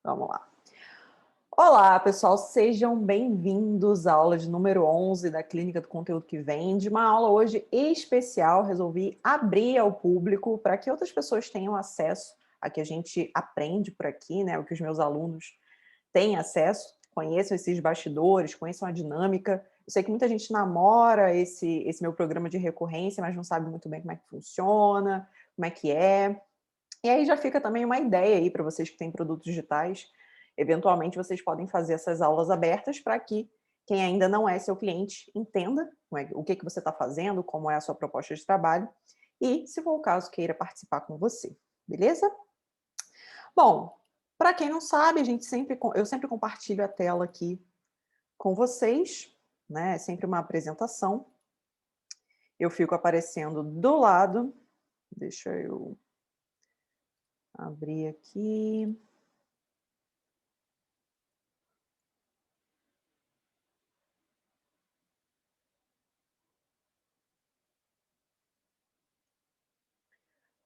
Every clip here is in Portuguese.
Vamos lá. Olá, pessoal, sejam bem-vindos à aula de número 11 da Clínica do Conteúdo que Vende. Uma aula hoje especial, resolvi abrir ao público para que outras pessoas tenham acesso a que a gente aprende por aqui, né? O que os meus alunos têm acesso, conheçam esses bastidores, conheçam a dinâmica. Eu sei que muita gente namora esse meu programa de recorrência, mas não sabe muito bem como é que funciona, como é que é. E aí já fica também uma ideia aí para vocês que têm produtos digitais. Eventualmente vocês podem fazer essas aulas abertas para que quem ainda não é seu cliente entenda o que você está fazendo, como é a sua proposta de trabalho e, se for o caso, queira participar com você. Beleza? Bom, para quem não sabe, eu sempre compartilho a tela aqui com vocês, né? É sempre uma apresentação. Eu fico aparecendo do lado. Deixa eu abrir aqui.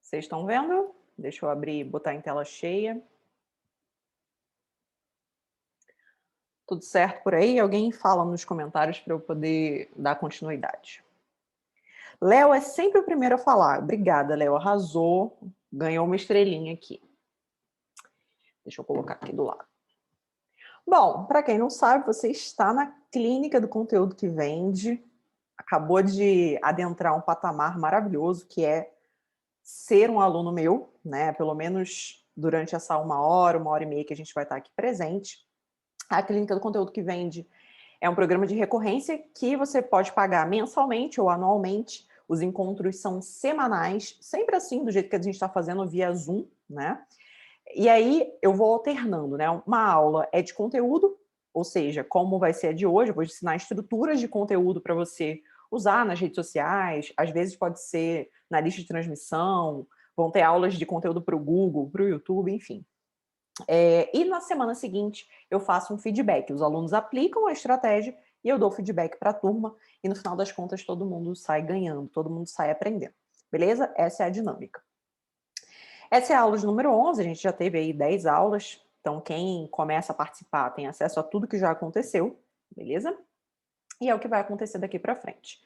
Vocês estão vendo? Deixa eu abrir e botar em tela cheia. Tudo certo por aí? Alguém fala nos comentários para eu poder dar continuidade. Léo é sempre o primeiro a falar. Obrigada, Léo. Arrasou. Ganhou uma estrelinha aqui. Deixa eu colocar aqui do lado. Bom, para quem não sabe, você está na Clínica do Conteúdo que Vende. Acabou de adentrar um patamar maravilhoso, que é ser um aluno meu, né? Pelo menos durante essa uma hora e meia que a gente vai estar aqui presente. A Clínica do Conteúdo que Vende é um programa de recorrência que você pode pagar mensalmente ou anualmente. Os encontros são semanais, sempre assim, do jeito que a gente está fazendo via Zoom, né? E aí eu vou alternando, né? Uma aula é de conteúdo, ou seja, como vai ser a de hoje, eu vou ensinar estruturas de conteúdo para você usar nas redes sociais, às vezes pode ser na lista de transmissão, vão ter aulas de conteúdo para o Google, para o YouTube, enfim. E na semana seguinte eu faço um feedback, os alunos aplicam a estratégia e eu dou feedback para a turma e no final das contas todo mundo sai ganhando, todo mundo sai aprendendo. Beleza? Essa é a dinâmica. Essa é a aula de número 11, a gente já teve aí 10 aulas, então quem começa a participar tem acesso a tudo que já aconteceu, beleza? E é o que vai acontecer daqui para frente.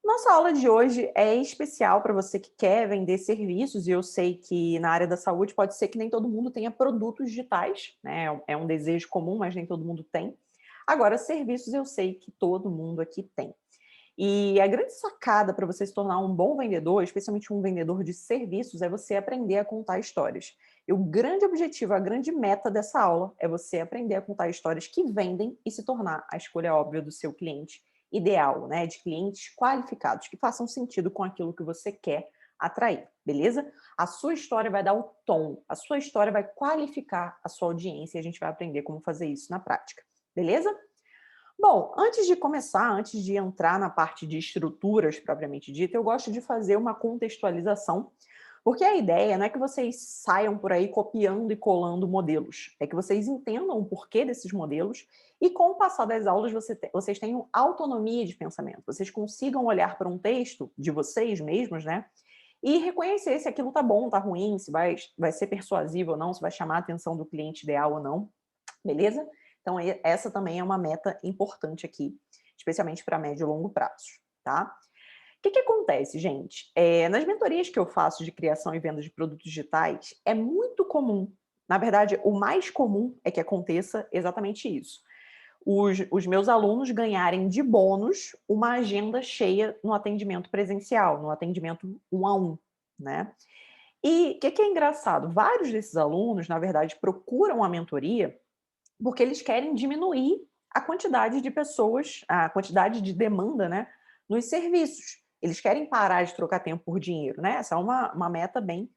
Nossa aula de hoje é especial para você que quer vender serviços, e eu sei que na área da saúde pode ser que nem todo mundo tenha produtos digitais, né? É um desejo comum, mas nem todo mundo tem. Agora, serviços eu sei que todo mundo aqui tem. E a grande sacada para você se tornar um bom vendedor, especialmente um vendedor de serviços, é você aprender a contar histórias. E o grande objetivo, a grande meta dessa aula é você aprender a contar histórias que vendem e se tornar a escolha óbvia do seu cliente ideal, né? De clientes qualificados, que façam sentido com aquilo que você quer atrair, beleza? A sua história vai dar o tom, a sua história vai qualificar a sua audiência e a gente vai aprender como fazer isso na prática, beleza? Bom, antes de começar, antes de entrar na parte de estruturas propriamente dita, eu gosto de fazer uma contextualização, porque a ideia não é que vocês saiam por aí copiando e colando modelos, é que vocês entendam o porquê desses modelos e com o passar das aulas vocês tenham autonomia de pensamento, vocês consigam olhar para um texto de vocês mesmos, né? E reconhecer se aquilo tá bom, tá ruim, se vai ser persuasivo ou não, se vai chamar a atenção do cliente ideal ou não, beleza? Então, essa também é uma meta importante aqui, especialmente para médio e longo prazo, tá? O que acontece, gente? Nas mentorias que eu faço de criação e venda de produtos digitais, é muito comum, na verdade, o mais comum é que aconteça exatamente isso. Os meus alunos ganharem de bônus uma agenda cheia no atendimento presencial, no atendimento 1 a 1, né? E o que é engraçado? Vários desses alunos, na verdade, procuram a mentoria porque eles querem diminuir a quantidade de pessoas, a quantidade de demanda, né, nos serviços. Eles querem parar de trocar tempo por dinheiro, né? Essa é uma meta bem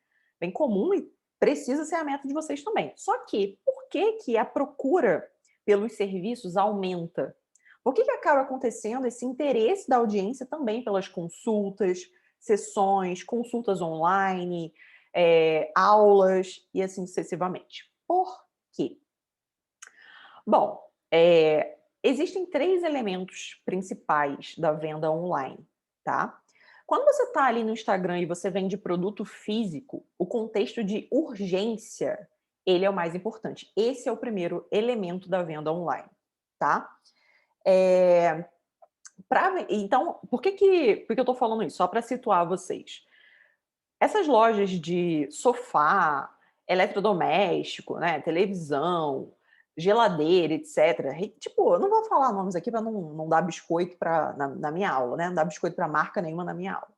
comum e precisa ser a meta de vocês também. Só que, por que que a procura pelos serviços aumenta? Por que que acaba acontecendo esse interesse da audiência também pelas consultas, sessões, consultas online, aulas e assim sucessivamente? Por quê? Bom, existem 3 elementos principais da venda online, tá? Quando você está ali no Instagram e você vende produto físico, o contexto de urgência, Ele é o mais importante. Esse é o primeiro elemento da venda online, tá? Eh, então, por que eu tô falando isso? Só para situar vocês. Essas lojas de sofá, eletrodoméstico, né, televisão, geladeira, etcétera, tipo, eu não vou falar nomes aqui para não dar biscoito na minha aula, né, não dar biscoito para marca nenhuma na minha aula.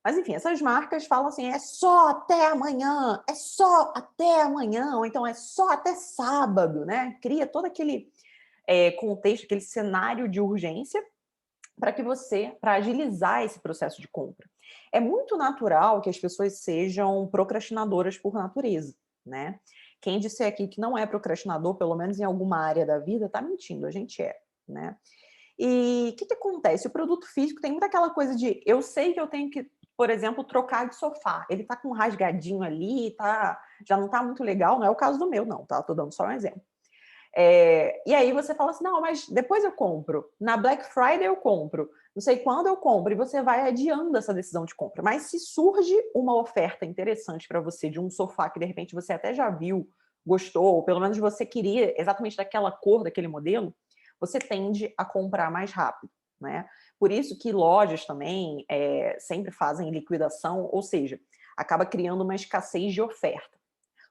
Mas enfim, essas marcas falam assim: "É só até amanhã, é só até amanhã", ou então "É só até sábado", né, cria todo aquele, contexto, aquele cenário de urgência para agilizar esse processo de compra. É muito natural que as pessoas sejam procrastinadoras por natureza, né. Quem disser aqui que não é procrastinador, pelo menos em alguma área da vida, está mentindo, a gente é, né. E o que acontece? O produto físico tem muito aquela coisa de eu sei que eu tenho que, por exemplo, trocar de sofá. Ele tá com um rasgadinho ali, já não tá muito legal, não é o caso do meu não, tá, tô dando só um exemplo. E aí você fala assim: "Não, mas depois eu compro, na Black Friday eu compro, não sei quando eu compro", e você vai adiando essa decisão de compra. Mas se surge uma oferta interessante para você de um sofá que de repente você até já viu, gostou, ou pelo menos você queria exatamente daquela cor, daquele modelo, você tende a comprar mais rápido, né. Por isso que lojas também, sempre fazem liquidação, ou seja, acaba criando uma escassez de oferta.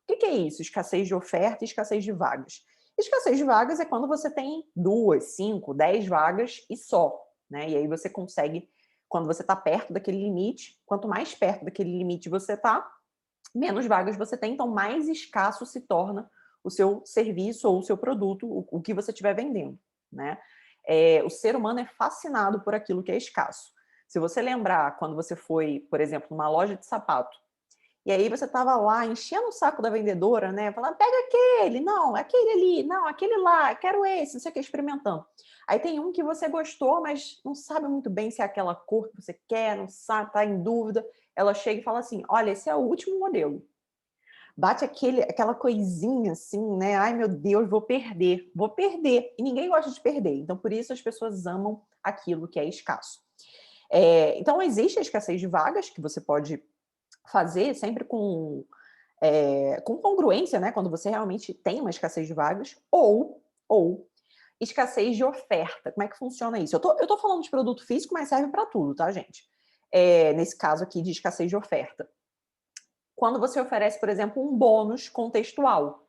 O que é isso? Escassez de oferta e escassez de vagas. Escassez de vagas é quando você tem 2, 5, 10 vagas e só, né? E aí você consegue, quando você está perto daquele limite, quanto mais perto daquele limite você está, menos vagas você tem, então mais escasso se torna o seu serviço ou o seu produto, o que você estiver vendendo, né? O ser humano é fascinado por aquilo que é escasso. Se você lembrar quando você foi, por exemplo, numa loja de sapato, e aí você estava lá enchendo o saco da vendedora, né, falando: "Pega aquele, não, aquele ali, não, aquele lá, quero esse", não sei o quê, experimentando. Aí tem um que você gostou, mas não sabe muito bem se é aquela cor que você quer, não sabe, tá em dúvida. Ela chega e fala assim: "Olha, esse é o último modelo". Bate aquela coisinha assim, né, "Ai meu Deus, vou perder", e ninguém gosta de perder, então por isso as pessoas amam aquilo que é escasso. Então existe a escassez de vagas que você pode fazer sempre com congruência, né, quando você realmente tem uma escassez de vagas, ou escassez de oferta. Como é que funciona isso? Eu tô falando de produto físico, mas serve para tudo, tá, gente? Nesse caso aqui de escassez de oferta. Quando você oferece, por exemplo, um bônus contextual.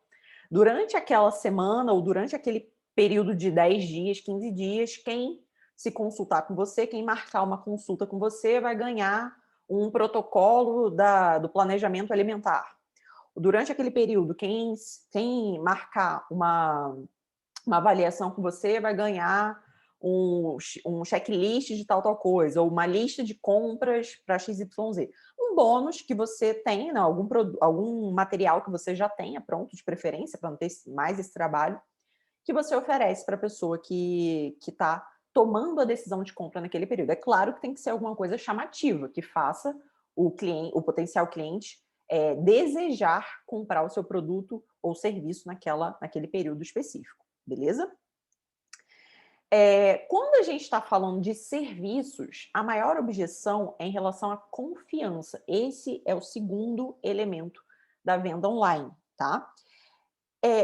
Durante aquela semana ou durante aquele período de 10 dias, 15 dias, quem se consultar com você, quem marcar uma consulta com você, vai ganhar um protocolo do planejamento alimentar. Durante aquele período, quem marcar uma avaliação com você vai ganhar um checklist de tal coisa, ou uma lista de compras para XYZ. Um bônus que você tem, né, algum material que você já tenha pronto, de preferência, para não ter mais esse trabalho, que você oferece para a pessoa que está tomando a decisão de compra naquele período. É claro que tem que ser alguma coisa chamativa, que faça o potencial cliente desejar comprar o seu produto ou serviço naquele período específico, beleza? Quando a gente está falando de serviços, a maior objeção é em relação à confiança. Esse é o segundo elemento da venda online, tá?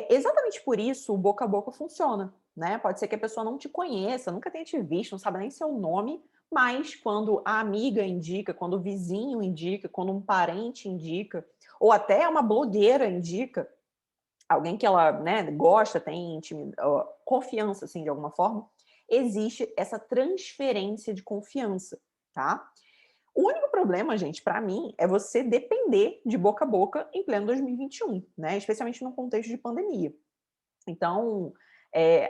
Exatamente por isso o boca a boca funciona, né? Pode ser que a pessoa não te conheça, nunca tenha te visto, não sabe nem seu nome, mas quando a amiga indica, quando o vizinho indica, quando um parente indica, ou até uma blogueira indica, alguém que ela, né, gosta, tem confiança, assim, de alguma forma, existe essa transferência de confiança, tá? O único problema, gente, para mim, é você depender de boca a boca em pleno 2021, né? Especialmente num contexto de pandemia. Então,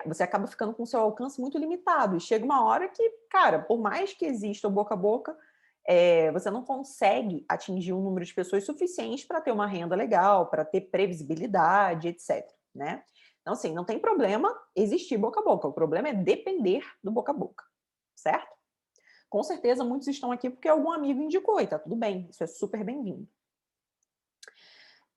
você acaba ficando com o seu alcance muito limitado. E chega uma hora que, cara, por mais que exista o boca a boca, você não consegue atingir um número de pessoas suficiente para ter uma renda legal, para ter previsibilidade, etc. Né? Então, assim, não tem problema existir boca a boca. O problema é depender do boca a boca, certo? Com certeza, muitos estão aqui porque algum amigo indicou e tá tudo bem, isso é super bem-vindo.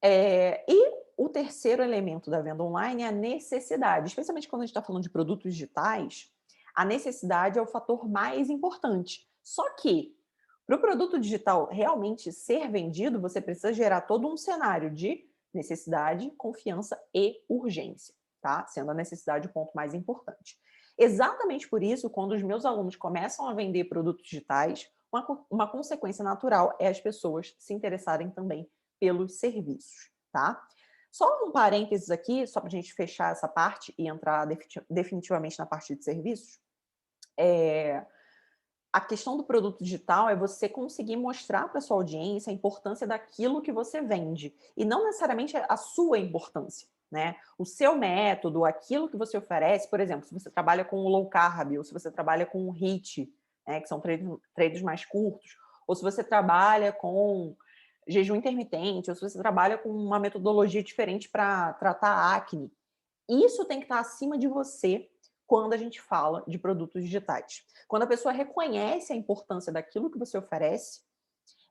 E o terceiro elemento da venda online é a necessidade, especialmente quando a gente está falando de produtos digitais, a necessidade é o fator mais importante. Só que, para o produto digital realmente ser vendido, você precisa gerar todo um cenário de necessidade, confiança e urgência, tá? Sendo a necessidade o ponto mais importante. Exatamente por isso, quando os meus alunos começam a vender produtos digitais, uma consequência natural é as pessoas se interessarem também pelos serviços, tá? Só um parênteses aqui, só para a gente fechar essa parte e entrar definitivamente na parte de serviços. A questão do produto digital é você conseguir mostrar para sua audiência a importância daquilo que você vende e não necessariamente a sua importância, né? O seu método, aquilo que você oferece, por exemplo, se você trabalha com o low carb ou se você trabalha com o HIIT, né, que são treinos mais curtos, ou se você trabalha com jejum intermitente, ou se você trabalha com uma metodologia diferente para tratar acne, isso tem que estar acima de você quando a gente fala de produtos digitais. Quando a pessoa reconhece a importância daquilo que você oferece,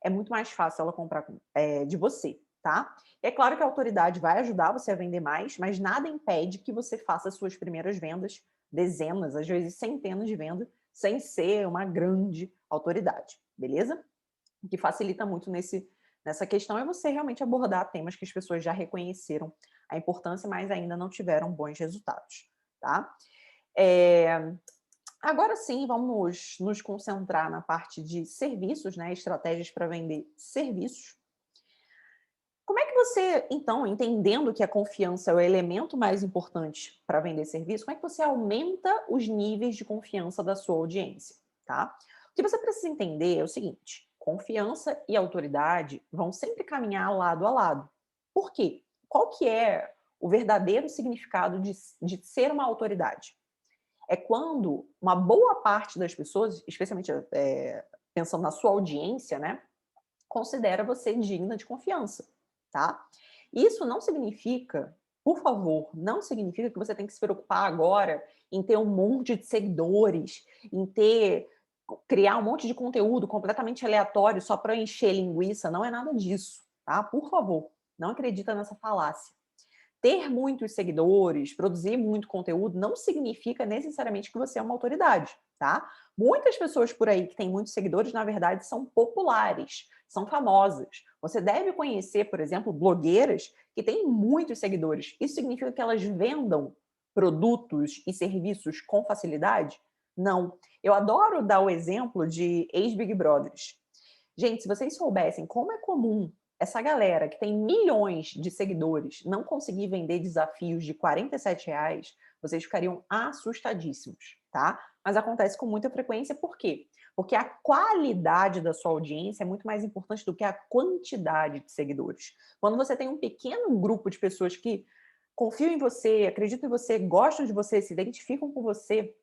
é muito mais fácil ela comprar de você, tá? E é claro que a autoridade vai ajudar você a vender mais, mas nada impede que você faça as suas primeiras vendas, dezenas, às vezes centenas de vendas, sem ser uma grande autoridade, beleza? O que facilita muito nessa questão é você realmente abordar temas que as pessoas já reconheceram a importância, mas ainda não tiveram bons resultados, tá? Agora sim, vamos nos concentrar na parte de serviços, né? Estratégias para vender serviços. Como é que você, então, entendendo que a confiança é o elemento mais importante para vender serviço, como é que você aumenta os níveis de confiança da sua audiência, tá? O que você precisa entender é o seguinte: confiança e autoridade vão sempre caminhar lado a lado. Por quê? Qual que é o verdadeiro significado de ser uma autoridade? É quando uma boa parte das pessoas, especialmente pensando na sua audiência, né, considera você digna de confiança, tá? Isso não significa, por favor, não significa que você tem que se preocupar agora em ter um monte de seguidores, em criar um monte de conteúdo completamente aleatório só para encher linguiça, não é nada disso, tá? Por favor, não acredita nessa falácia. Ter muitos seguidores, produzir muito conteúdo, não significa necessariamente que você é uma autoridade, tá? Muitas pessoas por aí que têm muitos seguidores, na verdade, são populares, são famosas. Você deve conhecer, por exemplo, blogueiras que têm muitos seguidores. Isso significa que elas vendam produtos e serviços com facilidade? Não. Eu adoro dar o exemplo de ex-Big Brothers. Gente, se vocês soubessem como é comum essa galera que tem milhões de seguidores não conseguir vender desafios de R$ 47, vocês ficariam assustadíssimos, tá? Mas acontece com muita frequência, por quê? Porque a qualidade da sua audiência é muito mais importante do que a quantidade de seguidores. Quando você tem um pequeno grupo de pessoas que confiam em você, acreditam em você, gostam de você, se identificam com você,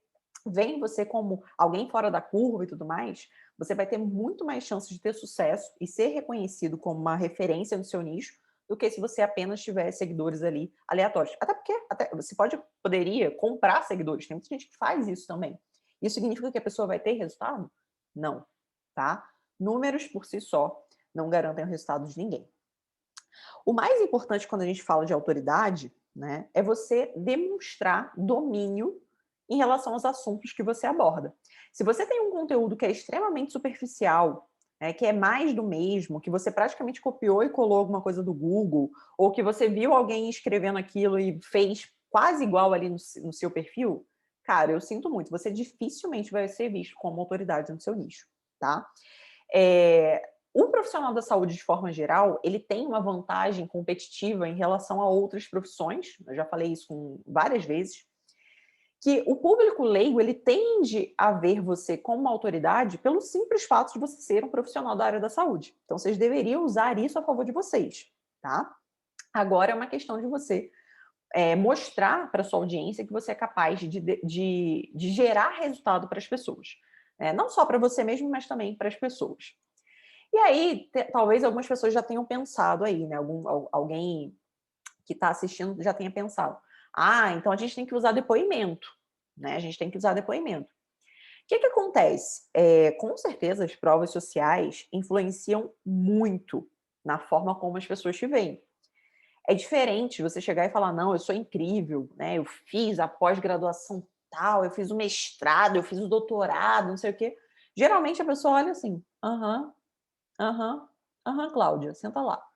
veem você como alguém fora da curva e tudo mais, você vai ter muito mais chances de ter sucesso e ser reconhecido como uma referência no seu nicho do que se você apenas tiver seguidores ali aleatórios. Até porque você poderia comprar seguidores, tem muita gente que faz isso também. Isso significa que a pessoa vai ter resultado? Não, tá? Números por si só não garantem o resultado de ninguém. O mais importante quando a gente fala de autoridade, né, é você demonstrar domínio em relação aos assuntos que você aborda. Se você tem um conteúdo que é extremamente superficial, né, que é mais do mesmo, que você praticamente copiou e colou alguma coisa do Google, ou que você viu alguém escrevendo aquilo e fez quase igual ali no seu perfil, cara, eu sinto muito, você dificilmente vai ser visto como autoridade no seu nicho, tá? O profissional da saúde, de forma geral, ele tem uma vantagem competitiva em relação a outras profissões, eu já falei isso várias vezes, que o público leigo, ele tende a ver você como uma autoridade pelo simples fato de você ser um profissional da área da saúde. Então, vocês deveriam usar isso a favor de vocês, tá? Agora é uma questão de você mostrar para sua audiência que você é capaz de gerar resultado para as pessoas. Não só para você mesmo, mas também para as pessoas. E aí, talvez algumas pessoas já tenham pensado aí, né? Alguém que está assistindo já tenha pensado. Ah, então a gente tem que usar depoimento, né? A gente tem que usar depoimento. O que acontece? Com certeza, as provas sociais influenciam muito na forma como as pessoas te veem. É diferente você chegar e falar, não, eu sou incrível, né? Eu fiz a pós-graduação tal, eu fiz o mestrado, eu fiz o doutorado, não sei o quê. Geralmente a pessoa olha assim, aham, aham, aham, Cláudia, senta lá.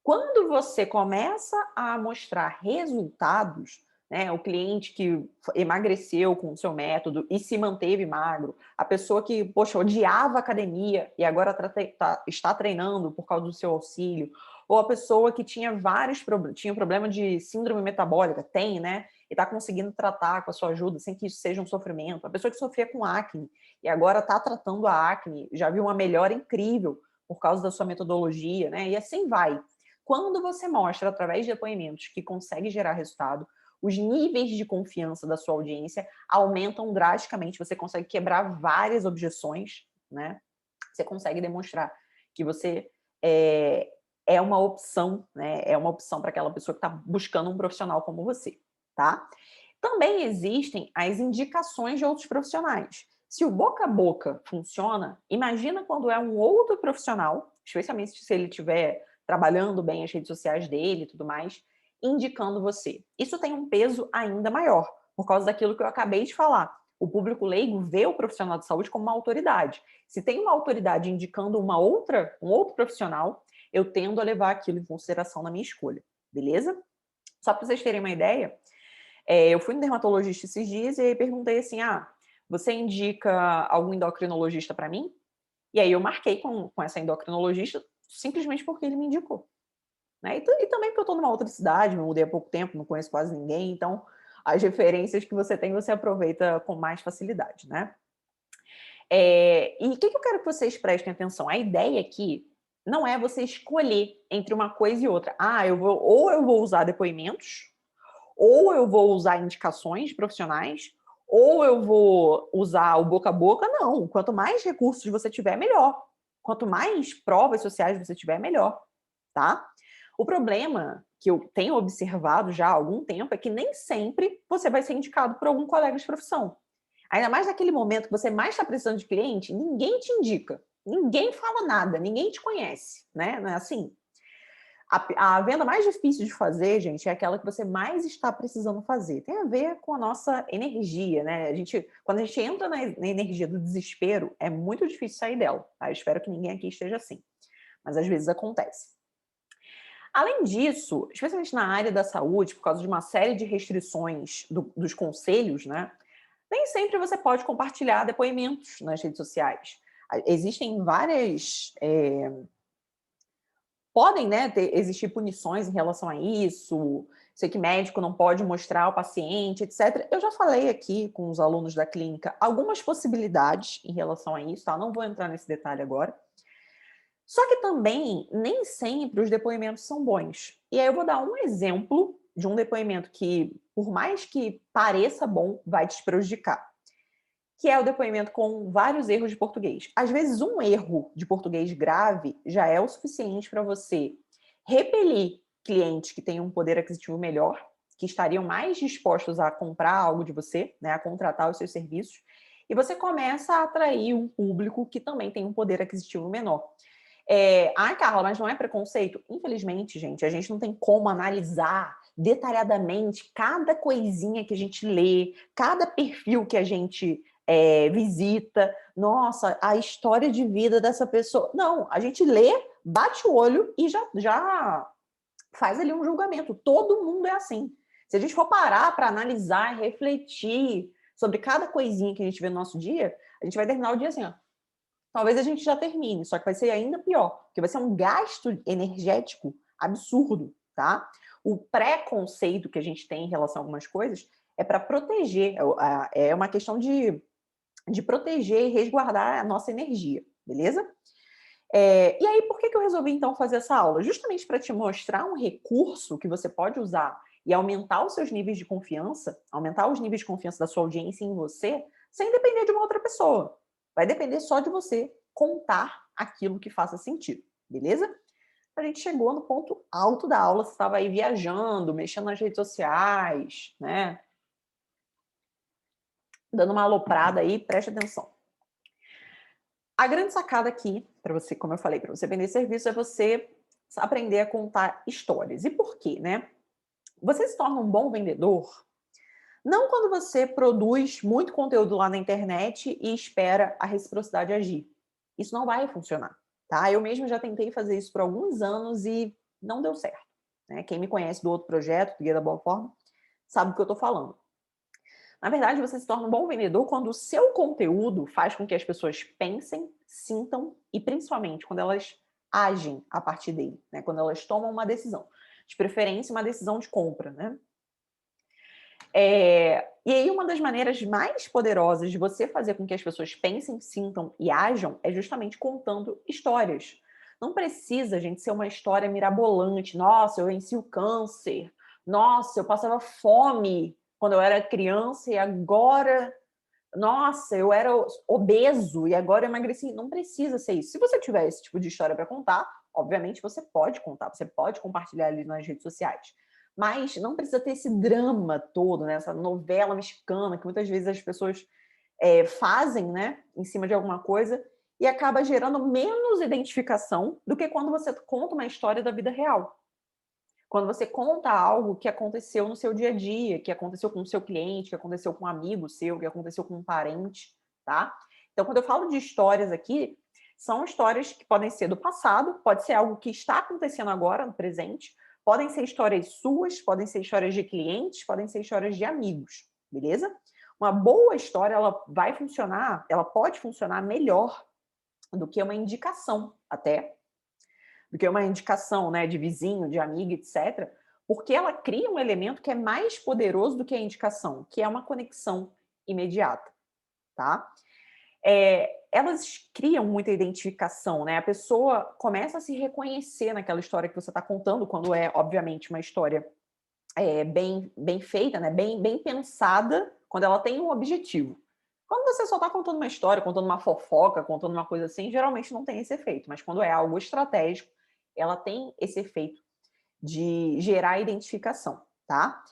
Quando você começa a mostrar resultados, né, o cliente que emagreceu com o seu método e se manteve magro, a pessoa que, poxa, odiava a academia e agora está treinando por causa do seu auxílio, ou a pessoa que tinha vários problemas, tinha problema de síndrome metabólica, tem, né, e está conseguindo tratar com a sua ajuda sem que isso seja um sofrimento, a pessoa que sofria com acne e agora está tratando a acne, já viu uma melhora incrível por causa da sua metodologia, né, e assim vai. Quando você mostra, através de depoimentos, que consegue gerar resultado, os níveis de confiança da sua audiência aumentam drasticamente, você consegue quebrar várias objeções, né? Você consegue demonstrar que você é uma opção, né? É uma opção para aquela pessoa que está buscando um profissional como você, tá? Também existem as indicações de outros profissionais. Se o boca a boca funciona, imagina quando é um outro profissional, especialmente se ele tiver trabalhando bem as redes sociais dele e tudo mais, indicando você. Isso tem um peso ainda maior, por causa daquilo que eu acabei de falar. O público leigo vê o profissional de saúde como uma autoridade. Se tem uma autoridade indicando um outro profissional, eu tendo a levar aquilo em consideração na minha escolha, beleza? Só para vocês terem uma ideia, eu fui no dermatologista esses dias e aí perguntei assim, você indica algum endocrinologista para mim? E aí eu marquei com essa endocrinologista simplesmente porque ele me indicou. Né? E também porque eu estou numa outra cidade, me mudei há pouco tempo, não conheço quase ninguém, então as referências que você tem, você aproveita com mais facilidade, né? E o que eu quero que vocês prestem atenção? A ideia aqui não é você escolher entre uma coisa e outra. Ou eu vou usar depoimentos, ou eu vou usar indicações profissionais, ou eu vou usar o boca a boca. Não, quanto mais recursos você tiver, melhor. Quanto mais provas sociais você tiver, melhor, tá? O problema que eu tenho observado já há algum tempo é que nem sempre você vai ser indicado por algum colega de profissão. Ainda mais naquele momento que você mais está precisando de cliente, ninguém te indica, ninguém fala nada, ninguém te conhece, né? Não é assim? A venda mais difícil de fazer, gente, é aquela que você mais está precisando fazer. Tem a ver com a nossa energia, né? Quando a gente entra na energia do desespero, é muito difícil sair dela. Tá? Eu espero que ninguém aqui esteja assim. Mas às vezes acontece. Além disso, especialmente na área da saúde, por causa de uma série de restrições dos conselhos, né? Nem sempre você pode compartilhar depoimentos nas redes sociais. Existem várias podem, né, existir punições em relação a isso, sei que médico não pode mostrar ao paciente, etc. Eu já falei aqui com os alunos da clínica algumas possibilidades em relação a isso, tá? Não vou entrar nesse detalhe agora. Só que também, nem sempre os depoimentos são bons. E aí eu vou dar um exemplo de um depoimento que, por mais que pareça bom, vai te prejudicar. Que é o depoimento com vários erros de português. Às vezes, um erro de português grave já é o suficiente para você repelir clientes que têm um poder aquisitivo melhor, que estariam mais dispostos a comprar algo de você, né, a contratar os seus serviços, e você começa a atrair um público que também tem um poder aquisitivo menor. Carla, mas não é preconceito? Infelizmente, gente, a gente não tem como analisar detalhadamente cada coisinha que a gente lê, cada perfil que a gente visita, nossa, a história de vida dessa pessoa. Não, a gente lê, bate o olho e já faz ali um julgamento. Todo mundo é assim. Se a gente for parar para analisar, refletir sobre cada coisinha que a gente vê no nosso dia, a gente vai terminar o dia assim, ó. Talvez a gente já termine, só que vai ser ainda pior, porque vai ser um gasto energético absurdo, tá? O preconceito que a gente tem em relação a algumas coisas é para proteger, é uma questão de proteger e resguardar a nossa energia, beleza? E aí, por que eu resolvi então fazer essa aula? Justamente para te mostrar um recurso que você pode usar e aumentar os seus níveis de confiança, aumentar os níveis de confiança da sua audiência em você, sem depender de uma outra pessoa. Vai depender só de você contar aquilo que faça sentido, beleza? A gente chegou no ponto alto da aula, você estava aí viajando, mexendo nas redes sociais, né? Dando uma aloprada aí, preste atenção. A grande sacada aqui, para você, como eu falei, para você vender serviço, é você aprender a contar histórias. E por quê, né? Você se torna um bom vendedor não quando você produz muito conteúdo lá na internet e espera a reciprocidade agir. Isso não vai funcionar, tá? Eu mesmo já tentei fazer isso por alguns anos e não deu certo. Né? Quem me conhece do outro projeto, do Guia da Boa Forma, sabe do que eu estou falando. Na verdade, você se torna um bom vendedor quando o seu conteúdo faz com que as pessoas pensem, sintam e, principalmente, quando elas agem a partir dele, né? Quando elas tomam uma decisão. De preferência, uma decisão de compra, né? E aí, uma das maneiras mais poderosas de você fazer com que as pessoas pensem, sintam e ajam é justamente contando histórias. Não precisa, gente, ser uma história mirabolante. Nossa, eu venci o câncer. Nossa, eu passava fome quando eu era criança e agora... Nossa, eu era obeso e agora eu emagreci. Não precisa ser isso. Se você tiver esse tipo de história para contar, obviamente você pode contar, você pode compartilhar ali nas redes sociais. Mas não precisa ter esse drama todo, né? Essa novela mexicana que muitas vezes as pessoas fazem, né, em cima de alguma coisa e acaba gerando menos identificação do que quando você conta uma história da vida real. Quando você conta algo que aconteceu no seu dia a dia, que aconteceu com o seu cliente, que aconteceu com um amigo seu, que aconteceu com um parente, tá? Então, quando eu falo de histórias aqui, são histórias que podem ser do passado, pode ser algo que está acontecendo agora, no presente, podem ser histórias suas, podem ser histórias de clientes, podem ser histórias de amigos, beleza? Uma boa história, ela vai funcionar, ela pode funcionar melhor do que uma indicação, até, do que uma indicação, né, de vizinho, de amigo, etc., porque ela cria um elemento que é mais poderoso do que a indicação, que é uma conexão imediata, tá? Elas criam muita identificação, né? A pessoa começa a se reconhecer naquela história que você está contando, quando é, obviamente, uma história bem feita, né? Bem pensada, quando ela tem um objetivo. Quando você só está contando uma história, contando uma fofoca, contando uma coisa assim, geralmente não tem esse efeito. Mas quando é algo estratégico, ela tem esse efeito de gerar identificação, tá?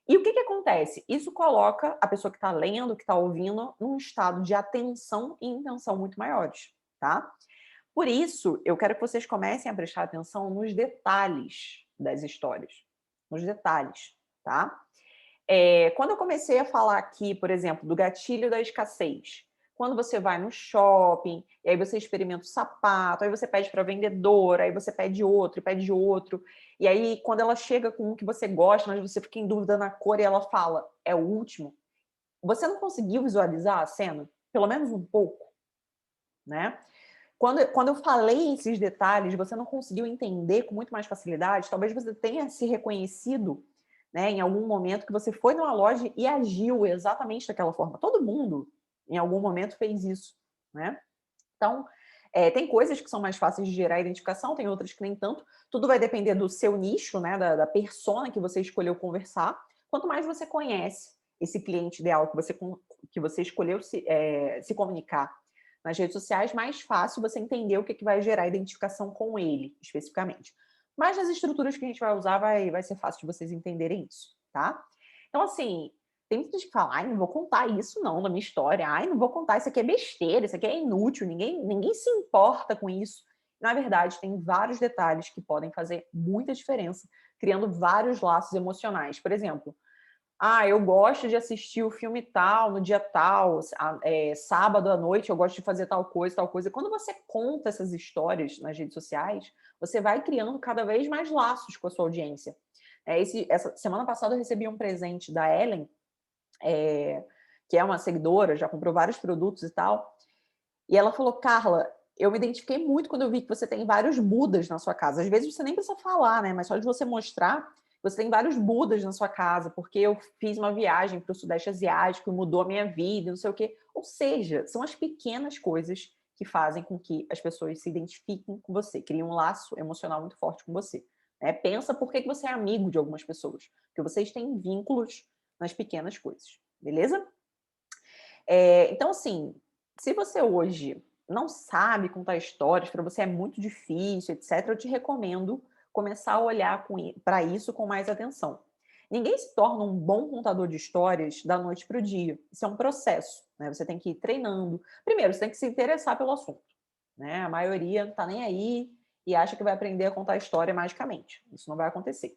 E o que acontece? Isso coloca a pessoa que está lendo, que está ouvindo, num estado de atenção e intenção muito maiores, tá? Por isso, eu quero que vocês comecem a prestar atenção nos detalhes das histórias. Nos detalhes, tá? Quando eu comecei a falar aqui, por exemplo, do gatilho da escassez, quando você vai no shopping, e aí você experimenta o sapato, aí você pede para a vendedora, aí você pede outro, e aí quando ela chega com um que você gosta, mas você fica em dúvida na cor e ela fala, é o último, você não conseguiu visualizar a cena? Pelo menos um pouco, né? Quando eu falei esses detalhes, você não conseguiu entender com muito mais facilidade, talvez você tenha se reconhecido, né, em algum momento que você foi numa loja e agiu exatamente daquela forma. Todo mundo, em algum momento, fez isso, né? Então, tem coisas que são mais fáceis de gerar identificação, tem outras que nem tanto. Tudo vai depender do seu nicho, né, da persona que você escolheu conversar. Quanto mais você conhece esse cliente ideal que você escolheu se comunicar nas redes sociais, mais fácil você entender o que vai gerar identificação com ele, especificamente. Mas nas estruturas que a gente vai usar, vai ser fácil de vocês entenderem isso, tá? Então, assim, tem muita gente que fala, ai, não vou contar isso não na minha história, ai, não vou contar, isso aqui é besteira, isso aqui é inútil, ninguém se importa com isso. Na verdade, tem vários detalhes que podem fazer muita diferença, criando vários laços emocionais. Por exemplo, eu gosto de assistir o filme tal, no dia tal, sábado à noite eu gosto de fazer tal coisa, tal coisa. Quando você conta essas histórias nas redes sociais, você vai criando cada vez mais laços com a sua audiência. Essa semana passada eu recebi um presente da Ellen, que é uma seguidora, já comprou vários produtos e tal, e ela falou, Carla, eu me identifiquei muito quando eu vi que você tem vários Budas na sua casa. Às vezes você nem precisa falar, né? Mas só de você mostrar, você tem vários Budas na sua casa, porque eu fiz uma viagem para o Sudeste Asiático e mudou a minha vida, não sei o quê. Ou seja, são as pequenas coisas que fazem com que as pessoas se identifiquem com você, criem um laço emocional muito forte com você. Pensa por que você é amigo de algumas pessoas, porque vocês têm vínculos nas pequenas coisas, beleza? Então, assim, se você hoje não sabe contar histórias, para você é muito difícil, etc., eu te recomendo começar a olhar para isso com mais atenção. Ninguém se torna um bom contador de histórias da noite para o dia. Isso é um processo, né? Você tem que ir treinando. Primeiro, você tem que se interessar pelo assunto, né? A maioria não está nem aí e acha que vai aprender a contar história magicamente. Isso não vai acontecer.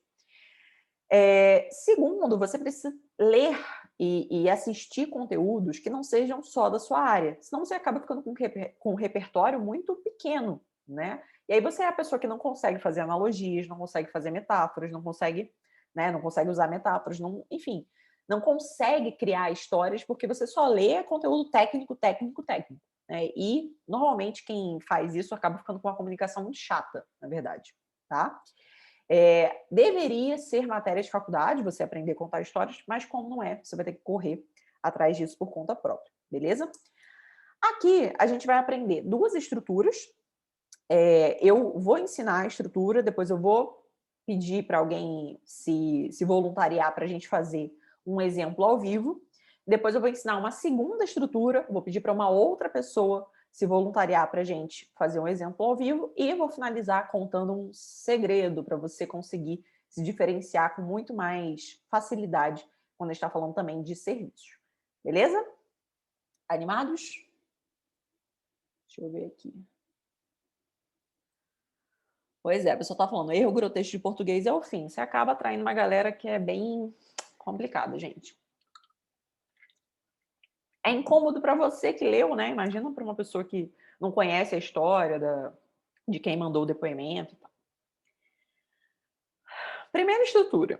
Segundo, você precisa ler e assistir conteúdos que não sejam só da sua área, senão você acaba ficando com um repertório muito pequeno, né? E aí você é a pessoa que não consegue fazer analogias, não consegue fazer metáforas, não consegue, né, não consegue usar metáforas, não, enfim, não consegue criar histórias porque você só lê conteúdo técnico, técnico, técnico, né? E normalmente quem faz isso acaba ficando com uma comunicação muito chata, na verdade, tá? Deveria ser matéria de faculdade, você aprender a contar histórias, mas como não é, você vai ter que correr atrás disso por conta própria, beleza? Aqui a gente vai aprender duas estruturas. Eu vou ensinar a estrutura, depois eu vou pedir para alguém se voluntariar para a gente fazer um exemplo ao vivo. Depois eu vou ensinar uma segunda estrutura, vou pedir para uma outra pessoa se voluntariar para a gente fazer um exemplo ao vivo e vou finalizar contando um segredo para você conseguir se diferenciar com muito mais facilidade quando a gente está falando também de serviços. Beleza? Animados? Deixa eu ver aqui. Pois é, a pessoa está falando, erro grotesco de português é o fim. Você acaba atraindo uma galera que é bem complicada, gente. É incômodo para você que leu, né? Imagina para uma pessoa que não conhece a história de quem mandou o depoimento e tal. Primeira estrutura.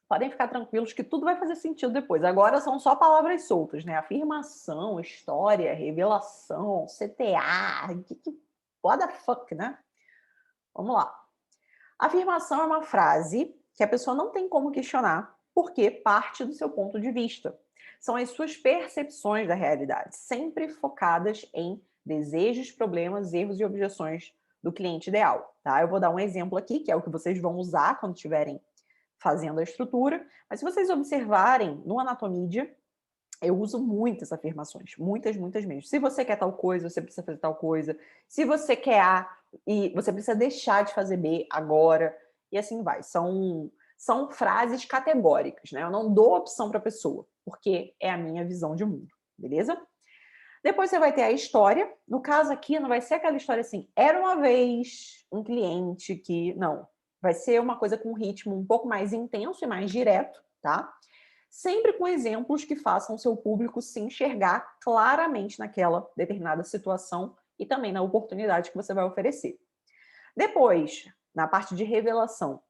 Podem ficar tranquilos que tudo vai fazer sentido depois. Agora são só palavras soltas, né? Afirmação, história, revelação, CTA. What the fuck, né? Vamos lá. Afirmação é uma frase que a pessoa não tem como questionar, porque parte do seu ponto de vista. São as suas percepções da realidade, sempre focadas em desejos, problemas, erros e objeções do cliente ideal. Tá? Eu vou dar um exemplo aqui, que é o que vocês vão usar quando estiverem fazendo a estrutura, mas se vocês observarem no Anatomídia, eu uso muitas afirmações, muitas, muitas mesmo. Se você quer tal coisa, você precisa fazer tal coisa. Se você quer A, e você precisa deixar de fazer B agora. E assim vai. São frases categóricas, né? Eu não dou opção para a pessoa, porque é a minha visão de mundo, beleza? Depois você vai ter a história. No caso aqui, não vai ser aquela história assim, era uma vez um cliente que... Não. Vai ser uma coisa com um ritmo um pouco mais intenso e mais direto, tá? Sempre com exemplos que façam o seu público se enxergar claramente naquela determinada situação e também na oportunidade que você vai oferecer. Depois, na parte de revelação,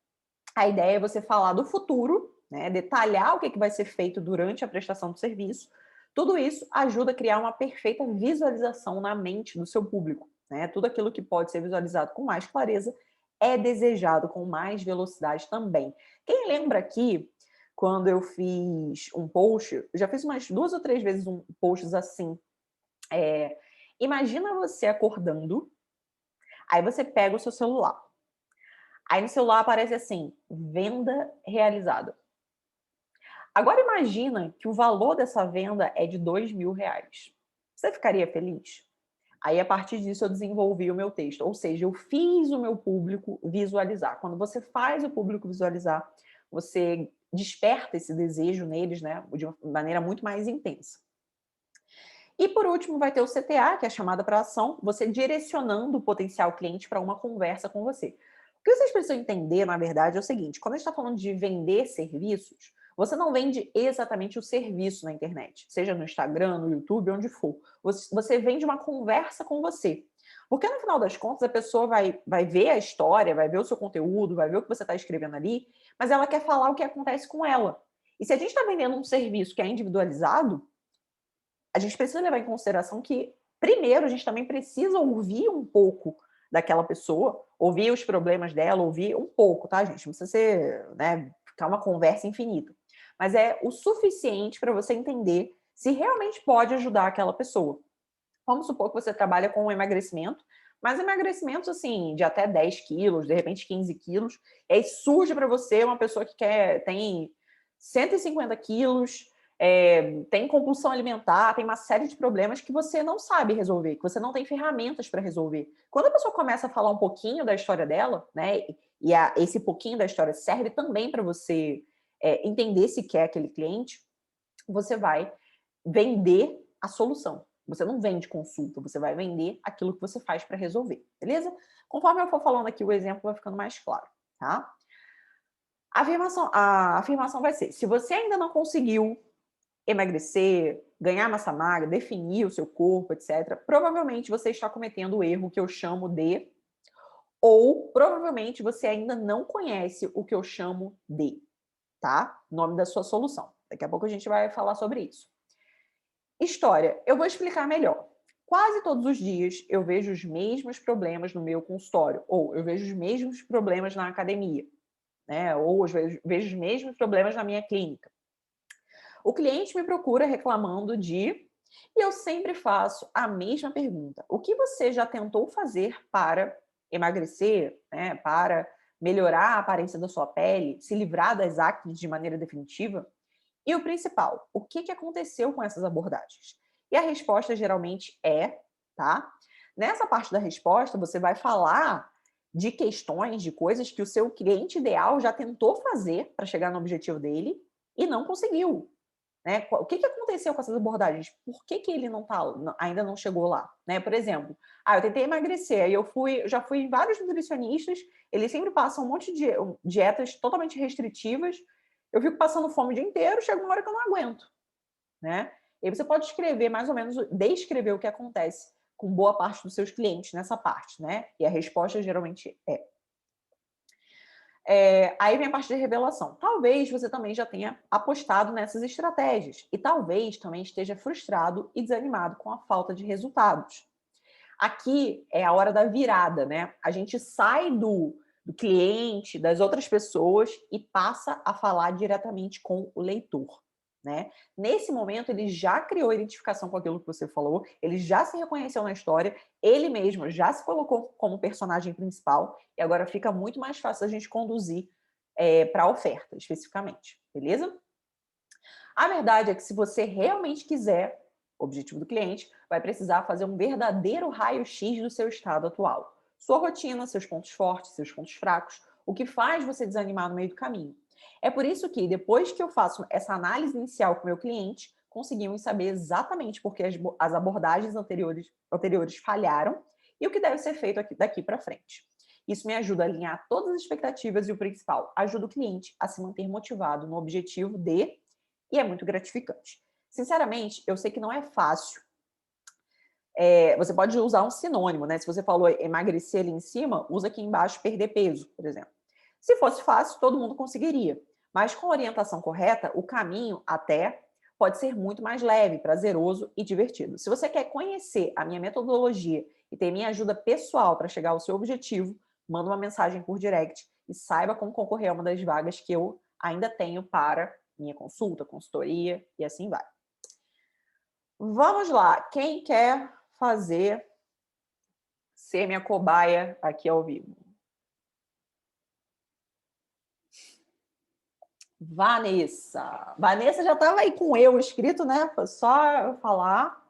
a ideia é você falar do futuro, né, detalhar o que vai ser feito durante a prestação do serviço. Tudo isso ajuda a criar uma perfeita visualização na mente do seu público. Né? Tudo aquilo que pode ser visualizado com mais clareza é desejado com mais velocidade também. Quem lembra aqui, quando eu fiz um post, eu já fiz umas 2 ou 3 vezes posts assim. Imagina você acordando, aí você pega o seu celular. Aí no celular aparece assim, venda realizada. Agora imagina que o valor dessa venda é de R$ 2.000. Você ficaria feliz? Aí, a partir disso, eu desenvolvi o meu texto. Ou seja, eu fiz o meu público visualizar. Quando você faz o público visualizar, você desperta esse desejo neles, né, de uma maneira muito mais intensa. E, por último, vai ter o CTA, que é a chamada para ação, você direcionando o potencial cliente para uma conversa com você. O que vocês precisam entender, na verdade, é o seguinte: quando a gente está falando de vender serviços, você não vende exatamente o serviço na internet, seja no Instagram, no YouTube, onde for. Você vende uma conversa com você. Porque, no final das contas, a pessoa vai ver a história, vai ver o seu conteúdo, vai ver o que você está escrevendo ali, mas ela quer falar o que acontece com ela. E se a gente está vendendo um serviço que é individualizado, a gente precisa levar em consideração que, primeiro, a gente também precisa ouvir um pouco daquela pessoa, ouvir os problemas dela, ouvir um pouco, tá, gente? Não precisa ser, né, ficar uma conversa infinita. Mas é o suficiente para você entender se realmente pode ajudar aquela pessoa. Vamos supor que você trabalha com emagrecimento, mas emagrecimentos, assim, de até 10 quilos, de repente 15 quilos, e aí surge para você uma pessoa que tem 150 quilos, tem compulsão alimentar, tem uma série de problemas que você não sabe resolver, que você não tem ferramentas para resolver. Quando a pessoa começa a falar um pouquinho da história dela, né, e esse pouquinho da história serve também para você entender se quer aquele cliente, você vai vender a solução. Você não vende consulta, você vai vender aquilo que você faz para resolver, beleza? Conforme eu for falando aqui, o exemplo vai ficando mais claro, tá? A afirmação vai ser: se você ainda não conseguiu emagrecer, ganhar massa magra, definir o seu corpo, etc., provavelmente você está cometendo o erro que eu chamo de, ou provavelmente você ainda não conhece o que eu chamo de, tá? Nome da sua solução. Daqui a pouco a gente vai falar sobre isso. História, eu vou explicar melhor. Quase todos os dias eu vejo os mesmos problemas no meu consultório, ou eu vejo os mesmos problemas na academia, né? Ou eu vejo os mesmos problemas na minha clínica. O cliente me procura reclamando de, e eu sempre faço a mesma pergunta: o que você já tentou fazer para emagrecer, né? Para melhorar a aparência da sua pele, se livrar das acnes de maneira definitiva? E o principal, o que aconteceu com essas abordagens? E a resposta geralmente é, tá? Nessa parte da resposta, você vai falar de questões, de coisas que o seu cliente ideal já tentou fazer para chegar no objetivo dele e não conseguiu. Né? O que aconteceu com essas abordagens? Por que ele não tá, ainda não chegou lá? Né? Por exemplo, eu tentei emagrecer, aí já fui em vários nutricionistas, eles sempre passam um monte de dietas totalmente restritivas, eu fico passando fome o dia inteiro, chega uma hora que eu não aguento. Né? E aí você pode escrever mais ou menos, descrever o que acontece com boa parte dos seus clientes nessa parte, né? E a resposta geralmente é. Aí vem a parte de revelação. Talvez você também já tenha apostado nessas estratégias e talvez também esteja frustrado e desanimado com a falta de resultados. Aqui é a hora da virada, né? A gente sai do cliente, das outras pessoas e passa a falar diretamente com o leitor. Né? Nesse momento, ele já criou identificação com aquilo que você falou, ele já se reconheceu na história, ele mesmo já se colocou como personagem principal, e agora fica muito mais fácil a gente conduzir para a oferta, especificamente, beleza? A verdade é que se você realmente quiser, o objetivo do cliente, vai precisar fazer um verdadeiro raio-x do seu estado atual. Sua rotina, seus pontos fortes, seus pontos fracos, o que faz você desanimar no meio do caminho. É por isso que, depois que eu faço essa análise inicial com o meu cliente, conseguimos saber exatamente por que as abordagens anteriores falharam e o que deve ser feito daqui para frente. Isso me ajuda a alinhar todas as expectativas e o principal, ajuda o cliente a se manter motivado no objetivo de, e é muito gratificante. Sinceramente, eu sei que não é fácil. Você pode usar um sinônimo, né? Se você falou emagrecer ali em cima, usa aqui embaixo perder peso, por exemplo. Se fosse fácil, todo mundo conseguiria. Mas com a orientação correta, o caminho até pode ser muito mais leve, prazeroso e divertido. Se você quer conhecer a minha metodologia e ter minha ajuda pessoal para chegar ao seu objetivo, manda uma mensagem por direct e saiba como concorrer a uma das vagas que eu ainda tenho para minha consulta, consultoria e assim vai. Vamos lá, quem quer ser minha cobaia aqui ao vivo? Vanessa. Vanessa já estava aí com eu escrito, né? Foi só eu falar.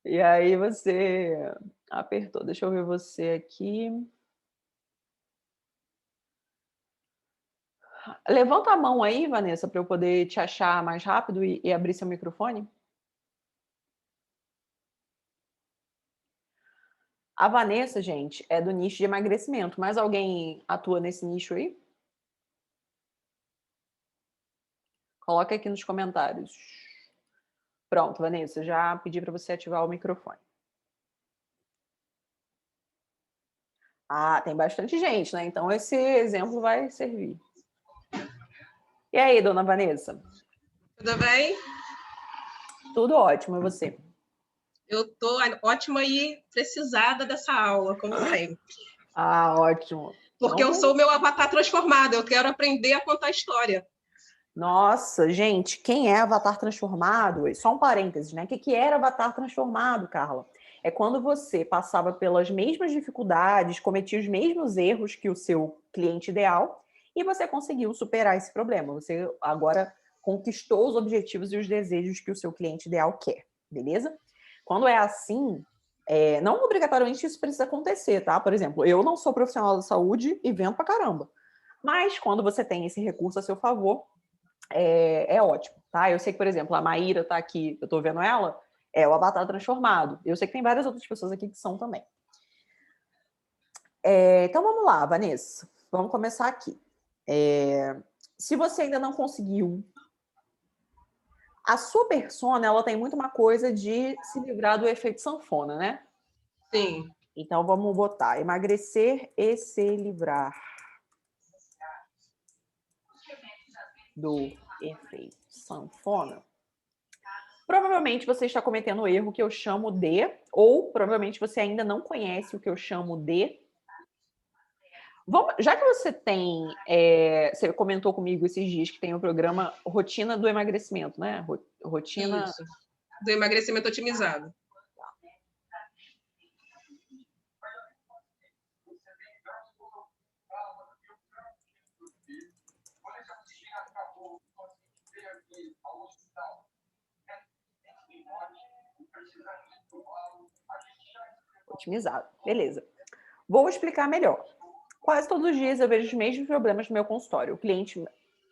E aí você apertou. Deixa eu ver você aqui. Levanta a mão aí, Vanessa, para eu poder te achar mais rápido e abrir seu microfone. A Vanessa, gente, é do nicho de emagrecimento. Mais alguém atua nesse nicho aí? Coloca aqui nos comentários. Pronto, Vanessa, já pedi para você ativar o microfone. Tem bastante gente, né? Então esse exemplo vai servir. E aí, dona Vanessa? Tudo bem? Tudo ótimo, e você? Eu tô ótima e precisada dessa aula, como sempre. Ótimo. Porque Então, eu sou o meu avatar transformado, eu quero aprender a contar história. Nossa, gente, quem é avatar transformado? Só um parênteses, né? O que era avatar transformado, Carla? É quando você passava pelas mesmas dificuldades, cometia os mesmos erros que o seu cliente ideal e você conseguiu superar esse problema. Você agora conquistou os objetivos e os desejos que o seu cliente ideal quer, beleza? Quando é assim, não obrigatoriamente isso precisa acontecer, tá? Por exemplo, eu não sou profissional da saúde e vendo pra caramba. Mas quando você tem esse recurso a seu favor, é ótimo, tá? Eu sei que, por exemplo, a Maíra está aqui, eu estou vendo ela, é o avatar transformado. Eu sei que tem várias outras pessoas aqui que são também. Então vamos lá, Vanessa. Vamos começar aqui. Se você ainda não conseguiu A sua persona, ela tem muito uma coisa de se livrar do efeito sanfona, né? Sim. Então, vamos botar emagrecer e se livrar do efeito sanfona. Provavelmente você está cometendo o erro que eu chamo de, ou provavelmente você ainda não conhece o que eu chamo de. Já que você tem, você comentou comigo esses dias que tem o programa Rotina do Emagrecimento, né? Rotina. Isso. Do emagrecimento otimizado. Otimizado, beleza. Vou explicar melhor. Quase todos os dias eu vejo os mesmos problemas no meu consultório. O cliente,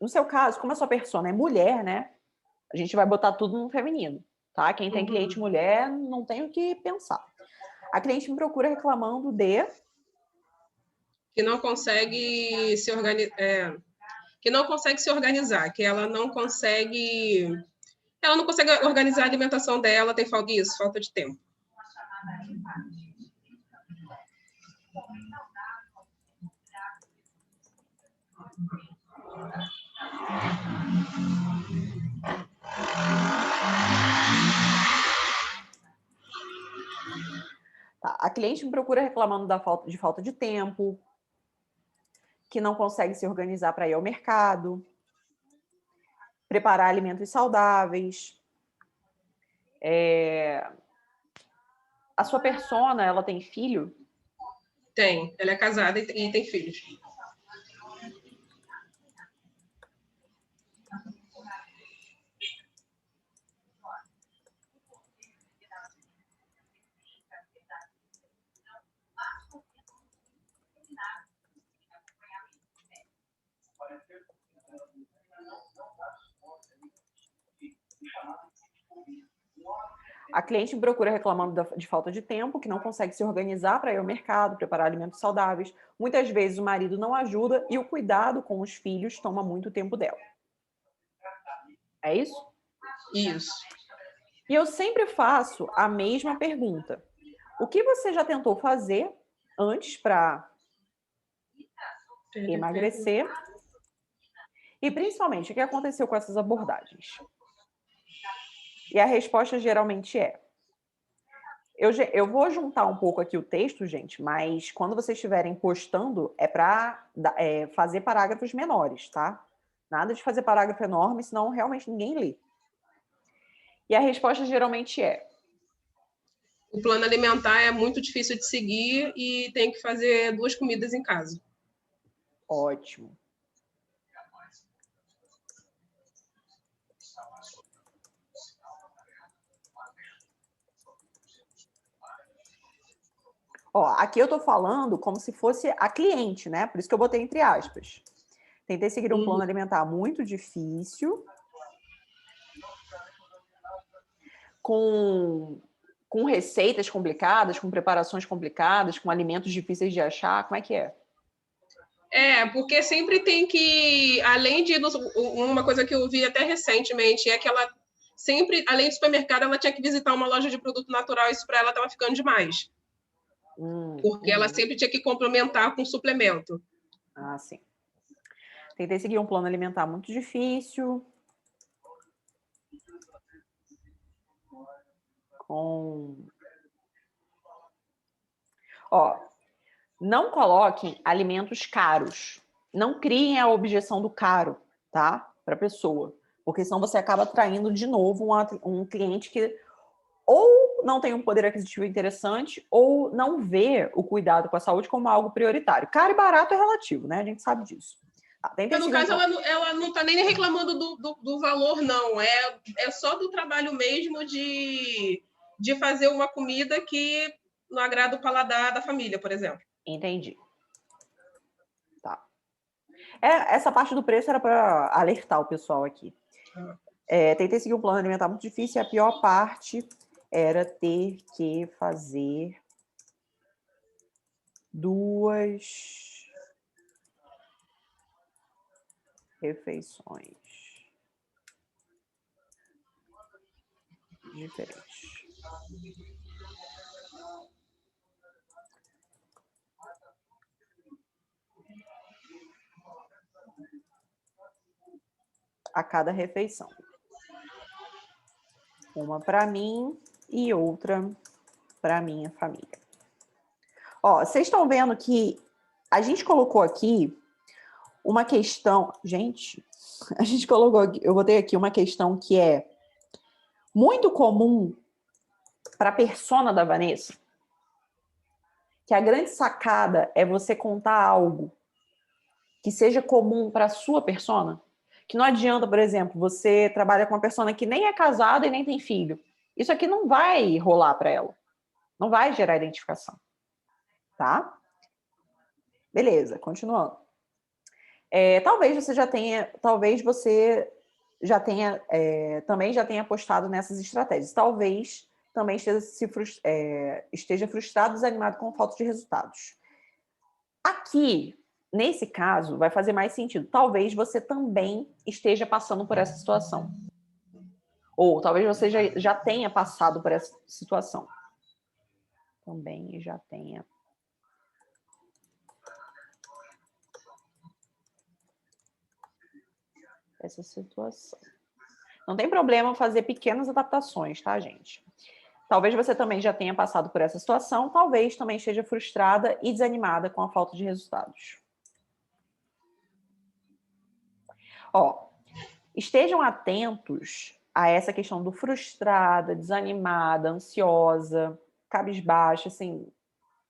no seu caso, como a sua persona é mulher, né? A gente vai botar tudo no feminino, tá? Quem tem cliente mulher não tem o que pensar. A cliente me procura reclamando de que não consegue se organizar, que não consegue se organizar, que ela não consegue organizar a alimentação dela, tem falta disso, falta de tempo. Tá, a cliente me procura reclamando de falta de tempo, que não consegue se organizar para ir ao mercado, preparar alimentos saudáveis. A sua persona, ela tem filho? Tem, ela é casada e tem filhos. A cliente me procura reclamando de falta de tempo, que não consegue se organizar para ir ao mercado, preparar alimentos saudáveis. Muitas vezes o marido não ajuda e o cuidado com os filhos toma muito tempo dela. É isso? Isso. E eu sempre faço a mesma pergunta. O que você já tentou fazer antes para emagrecer? E principalmente, o que aconteceu com essas abordagens? E a resposta geralmente é: eu vou juntar um pouco aqui o texto, gente, mas quando vocês estiverem postando, é para fazer parágrafos menores, tá? Nada de fazer parágrafo enorme, senão realmente ninguém lê. E a resposta geralmente é: o plano alimentar é muito difícil de seguir e tem que fazer 2 comidas em casa. ótimo. Ó, aqui eu tô falando como se fosse a cliente, né? Por isso que eu botei entre aspas. Tentei seguir um plano alimentar muito difícil, com receitas complicadas, com preparações complicadas, com alimentos difíceis de achar. Como é que é? Porque sempre tem que, além de uma coisa que eu vi até recentemente, é que ela sempre, além do supermercado, ela tinha que visitar uma loja de produto natural, isso para ela estava ficando demais. Porque ela sempre tinha que complementar com suplemento. Ah, sim. Tentei seguir um plano alimentar muito difícil. Ó, não coloquem alimentos caros. Não criem a objeção do caro, tá? Para a pessoa. Porque senão você acaba atraindo de novo um cliente que ou não tem um poder aquisitivo interessante ou não vê o cuidado com a saúde como algo prioritário. Caro e barato é relativo, né? A gente sabe disso. Mas, no caso, ela não está nem reclamando do valor, não. É só do trabalho mesmo de fazer uma comida que não agrada o paladar da família, por exemplo. Entendi. Tá. Essa parte do preço era para alertar o pessoal aqui. Tentei seguir um plano alimentar muito difícil e a pior parte era ter que fazer 2 refeições. diferente. A cada refeição. Uma para mim e outra para minha família. Ó, vocês estão vendo que a gente colocou aqui uma questão... Gente, a gente colocou aqui, eu botei aqui uma questão que é muito comum para a persona da Vanessa, que a grande sacada é você contar algo que seja comum para a sua persona. Que não adianta, por exemplo, você trabalha com uma persona que nem é casada e nem tem filho. Isso aqui não vai rolar para ela. Não vai gerar identificação. Tá? Beleza, continuando. Talvez você já tenha também já tenha apostado nessas estratégias. Talvez também esteja frustrado, desanimado com falta de resultados. Aqui, nesse caso, vai fazer mais sentido. Talvez você também esteja passando por essa situação. Ou talvez você já tenha passado por essa situação. Também já tenha. Essa situação. Não tem problema fazer pequenas adaptações, tá, gente? Talvez você também já tenha passado por essa situação, talvez também esteja frustrada e desanimada com a falta de resultados. Ó, estejam atentos a essa questão do frustrada, desanimada, ansiosa, cabisbaixa, assim,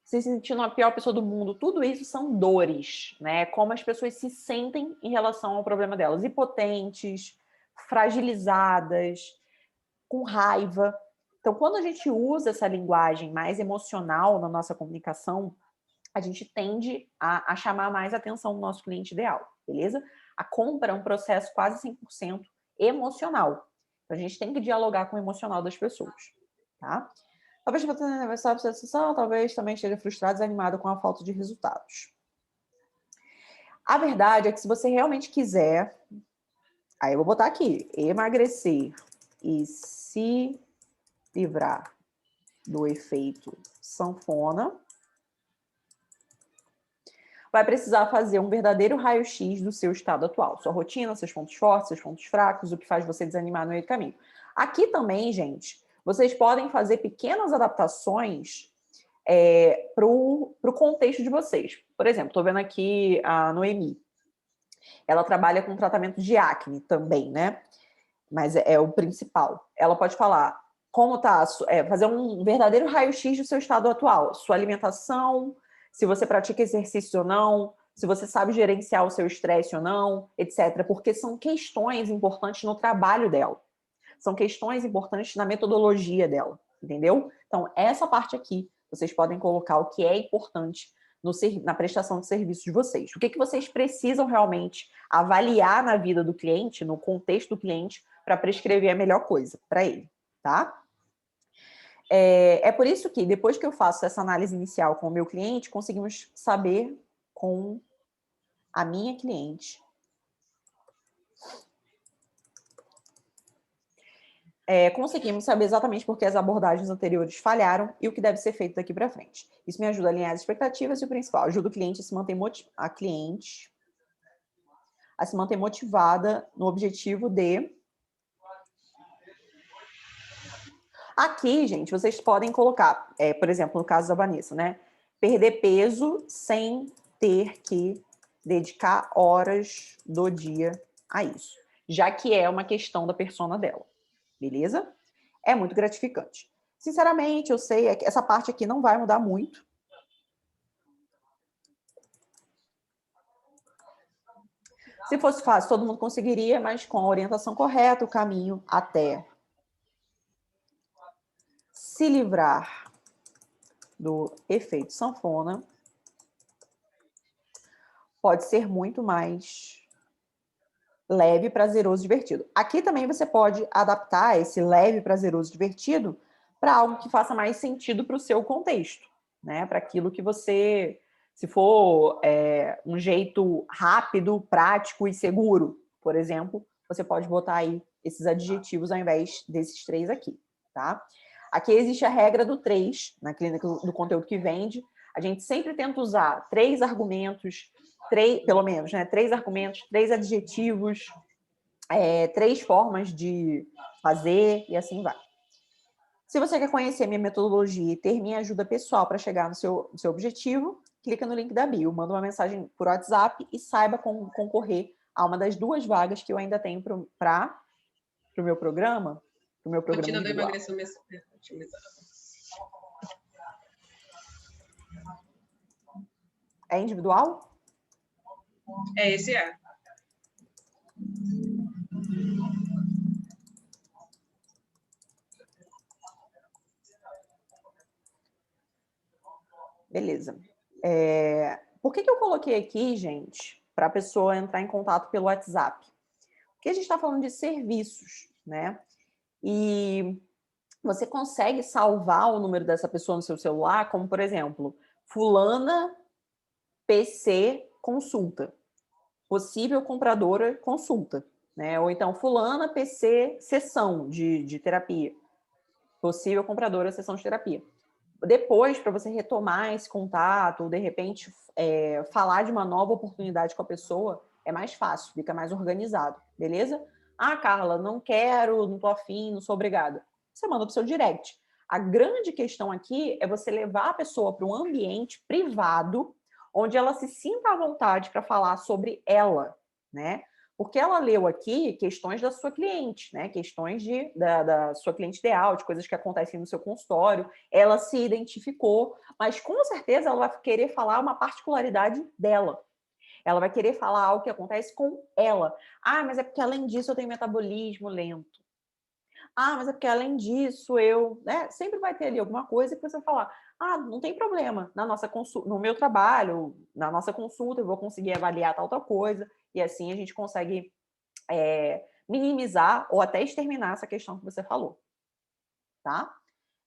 se sentindo a pior pessoa do mundo. Tudo isso são dores, né? Como as pessoas se sentem em relação ao problema delas. Impotentes, fragilizadas, com raiva. Então, quando a gente usa essa linguagem mais emocional na nossa comunicação, a gente tende a chamar mais a atenção do nosso cliente ideal, beleza? A compra é um processo quase 100% emocional. Então, a gente tem que dialogar com o emocional das pessoas, tá? Talvez você tenha essa sensação, talvez também esteja frustrado, desanimado com a falta de resultados. A verdade é que se você realmente quiser, aí eu vou botar aqui, emagrecer e se livrar do efeito sanfona, vai precisar fazer um verdadeiro raio-x do seu estado atual, sua rotina, seus pontos fortes, seus pontos fracos, o que faz você desanimar no meio do caminho. Aqui também, gente, vocês podem fazer pequenas adaptações para o contexto de vocês. Por exemplo, estou vendo aqui a Noemi. Ela trabalha com tratamento de acne também, né? Mas é o principal. Ela pode falar como tá, fazer um verdadeiro raio-x do seu estado atual, sua alimentação, se você pratica exercício ou não, se você sabe gerenciar o seu estresse ou não, etc. Porque são questões importantes no trabalho dela. São questões importantes na metodologia dela, entendeu? Então, essa parte aqui, vocês podem colocar o que é importante na prestação de serviço de vocês. O que vocês precisam realmente avaliar na vida do cliente, no contexto do cliente, para prescrever a melhor coisa para ele, tá? É por isso que, depois que eu faço essa análise inicial com o meu cliente, conseguimos saber com a minha cliente conseguimos saber exatamente por que as abordagens anteriores falharam e o que deve ser feito daqui para frente. Isso me ajuda a alinhar as expectativas e o principal, ajuda o cliente a se manter motivada no objetivo de... Aqui, gente, vocês podem colocar, por exemplo, no caso da Vanessa, né? Perder peso sem ter que dedicar horas do dia a isso, já que é uma questão da persona dela. Beleza? É muito gratificante. Sinceramente, eu sei que essa parte aqui não vai mudar muito. Se fosse fácil, todo mundo conseguiria, mas com a orientação correta, o caminho até se livrar do efeito sanfona pode ser muito mais leve, prazeroso, divertido. Aqui também você pode adaptar esse leve, prazeroso, divertido para algo que faça mais sentido para o seu contexto, né? Para aquilo que você, se for um jeito rápido, prático e seguro, por exemplo, você pode botar aí esses adjetivos ao invés desses 3 aqui, tá? Aqui existe a regra do 3, na clínica do conteúdo que vende. A gente sempre tenta usar 3 argumentos, pelo menos, né? 3 argumentos, 3 adjetivos, 3 formas de fazer e assim vai. Se você quer conhecer a minha metodologia e ter minha ajuda pessoal para chegar no seu objetivo, clica no link da bio, manda uma mensagem por WhatsApp e saiba concorrer a uma das 2 vagas que eu ainda tenho para o meu programa, Rotina do individual. emagrecimento otimizado. É individual? Esse é. Beleza. Por que eu coloquei aqui, gente, para a pessoa entrar em contato pelo WhatsApp? Porque a gente está falando de serviços, né? E você consegue salvar o número dessa pessoa no seu celular, como, por exemplo, fulana PC consulta, possível compradora consulta, né? Ou então fulana PC sessão de terapia, possível compradora sessão de terapia. Depois, para você retomar esse contato, ou de repente falar de uma nova oportunidade com a pessoa, é mais fácil, fica mais organizado, beleza? Ah, Carla, não quero, não tô afim, não sou obrigada. Você manda pro seu direct. A grande questão aqui é você levar a pessoa para um ambiente privado, onde ela se sinta à vontade para falar sobre ela, né? Porque ela leu aqui questões da sua cliente, né? Questões da sua cliente ideal, de coisas que acontecem no seu consultório. Ela se identificou, mas com certeza ela vai querer falar uma particularidade dela. Ela vai querer falar algo que acontece com ela. Ah, mas é porque além disso eu tenho metabolismo lento. Ah, mas é porque além disso eu, né? Sempre vai ter ali alguma coisa que você vai falar. Ah, não tem problema. Na nossa consulta, no meu trabalho, na nossa consulta, eu vou conseguir avaliar tal coisa e assim a gente consegue minimizar ou até exterminar essa questão que você falou, tá?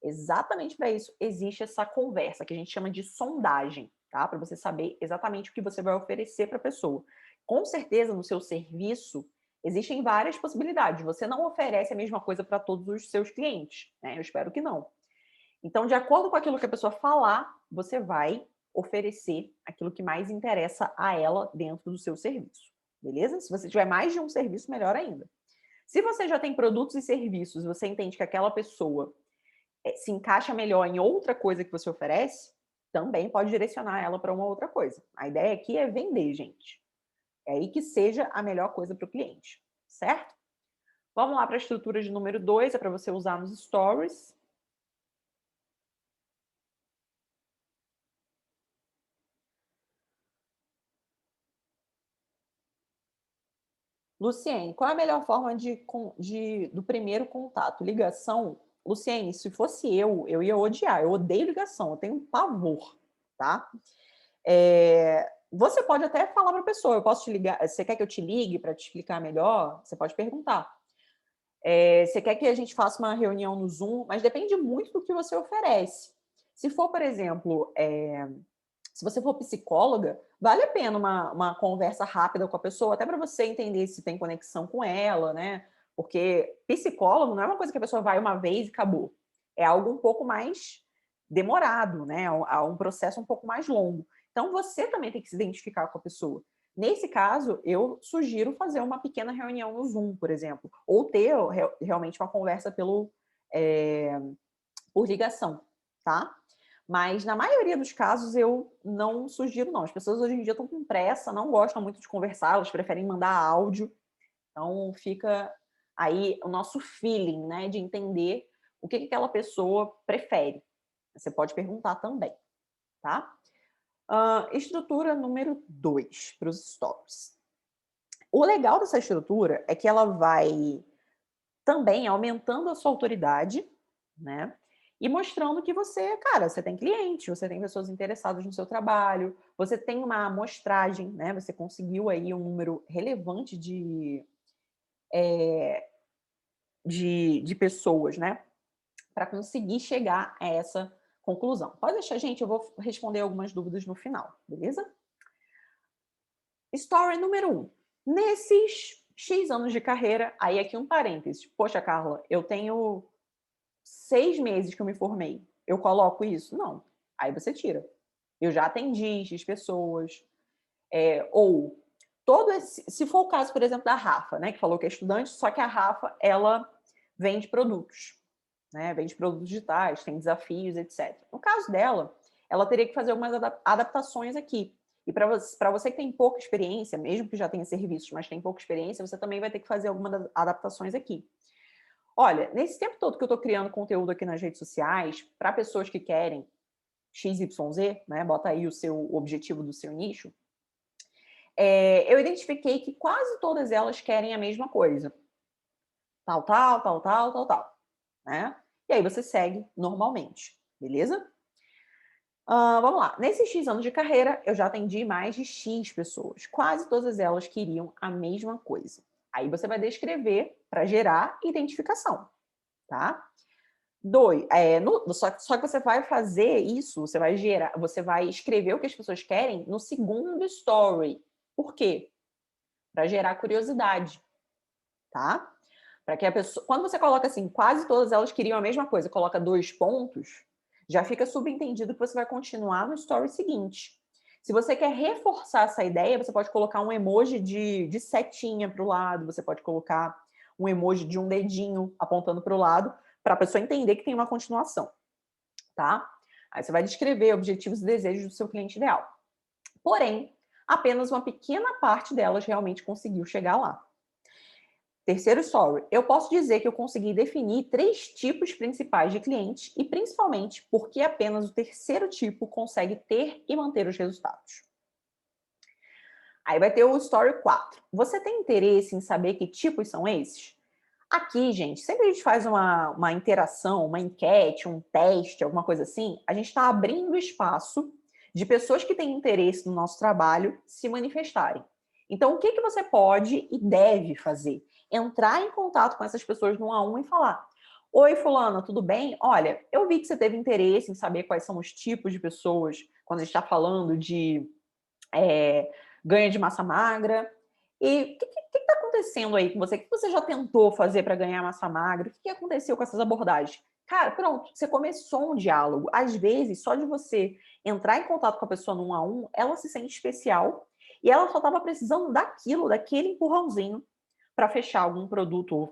Exatamente para isso existe essa conversa que a gente chama de sondagem, tá? Para você saber exatamente o que você vai oferecer para a pessoa. Com certeza, no seu serviço, existem várias possibilidades. Você não oferece a mesma coisa para todos os seus clientes, né? Eu espero que não. Então, de acordo com aquilo que a pessoa falar, você vai oferecer aquilo que mais interessa a ela dentro do seu serviço, beleza? Se você tiver mais de um serviço, melhor ainda. Se você já tem produtos e serviços, você entende que aquela pessoa se encaixa melhor em outra coisa que você oferece, também pode direcionar ela para uma outra coisa. A ideia aqui é vender, gente. É aí que seja a melhor coisa para o cliente, certo? Vamos lá para a estrutura de número 2, é para você usar nos stories. Luciene, qual é a melhor forma do primeiro contato? Ligação? Luciene, se fosse eu ia odiar. Eu odeio ligação, eu tenho pavor, tá? Você pode até falar para a pessoa, eu posso te ligar, você quer que eu te ligue para te explicar melhor? Você pode perguntar. Você quer que a gente faça uma reunião no Zoom? Mas depende muito do que você oferece. Se for, por exemplo, se você for psicóloga, vale a pena uma conversa rápida com a pessoa, até para você entender se tem conexão com ela, né? Porque psicólogo não é uma coisa que a pessoa vai uma vez e acabou. É algo um pouco mais demorado, né? É um processo um pouco mais longo. Então, você também tem que se identificar com a pessoa. Nesse caso, eu sugiro fazer uma pequena reunião no Zoom, por exemplo, ou ter realmente uma conversa por ligação, tá? Mas na maioria dos casos eu não sugiro, não. As pessoas hoje em dia estão com pressa, não gostam muito de conversar, elas preferem mandar áudio. Então fica aí o nosso feeling, né, de entender o que aquela pessoa prefere. Você pode perguntar também, tá? Estrutura número 2 para os stories. O legal dessa estrutura é que ela vai também aumentando a sua autoridade, né? E mostrando que você, cara, você tem cliente, você tem pessoas interessadas no seu trabalho, você tem uma amostragem, né? Você conseguiu aí um número relevante de pessoas, né? Para conseguir chegar a essa conclusão. Pode deixar, gente, eu vou responder algumas dúvidas no final, beleza? Story número 1. Nesses X anos de carreira, aí aqui um parênteses. Poxa, Carla, eu tenho 6 meses que eu me formei, eu coloco isso? Não. Aí você tira. Eu já atendi X pessoas. Ou se for o caso, por exemplo, da Rafa, né, que falou que é estudante, só que a Rafa, ela vende produtos, né, vende produtos digitais, tem desafios, etc. No caso dela, ela teria que fazer algumas adaptações aqui. E para você que tem pouca experiência, mesmo que já tenha serviços, mas tem pouca experiência, você também vai ter que fazer algumas adaptações aqui. Olha, nesse tempo todo que eu estou criando conteúdo aqui nas redes sociais, para pessoas que querem XYZ, né, bota aí o seu objetivo do seu nicho, eu identifiquei que quase todas elas querem a mesma coisa. Tal, tal, tal, tal, tal, tal, né? E aí você segue normalmente, beleza? Vamos lá. Nesses X anos de carreira, eu já atendi mais de X pessoas. Quase todas elas queriam a mesma coisa. Aí você vai descrever para gerar identificação, tá? Só que você vai fazer isso, você vai escrever o que as pessoas querem no segundo story. Por quê? Para gerar curiosidade, tá? Para que a pessoa, quando você coloca assim, quase todas elas queriam a mesma coisa, coloca 2 pontos, já fica subentendido que você vai continuar no story seguinte. Se você quer reforçar essa ideia, você pode colocar um emoji de setinha para o lado, você pode colocar um emoji de um dedinho apontando para o lado, para a pessoa entender que tem uma continuação, tá? Aí você vai descrever objetivos e desejos do seu cliente ideal. Porém, apenas uma pequena parte delas realmente conseguiu chegar lá. Terceiro story, eu posso dizer que eu consegui definir 3 tipos principais de clientes e principalmente porque apenas o terceiro tipo consegue ter e manter os resultados. Aí vai ter o story 4. Você tem interesse em saber que tipos são esses? Aqui, gente, sempre a gente faz uma interação, uma enquete, um teste, alguma coisa assim, a gente está abrindo espaço de pessoas que têm interesse no nosso trabalho se manifestarem. Então, o que você pode e deve fazer? Entrar em contato com essas pessoas no 1 a 1 e falar: oi, fulana, tudo bem? Olha, eu vi que você teve interesse em saber quais são os tipos de pessoas quando a gente está falando de ganho de massa magra. E o que está acontecendo aí com você? O que você já tentou fazer para ganhar massa magra? O que aconteceu com essas abordagens? Cara, pronto, você começou um diálogo. Às vezes, só de você entrar em contato com a pessoa no 1 a 1, ela se sente especial e ela só estava precisando daquele empurrãozinho para fechar algum produto, ou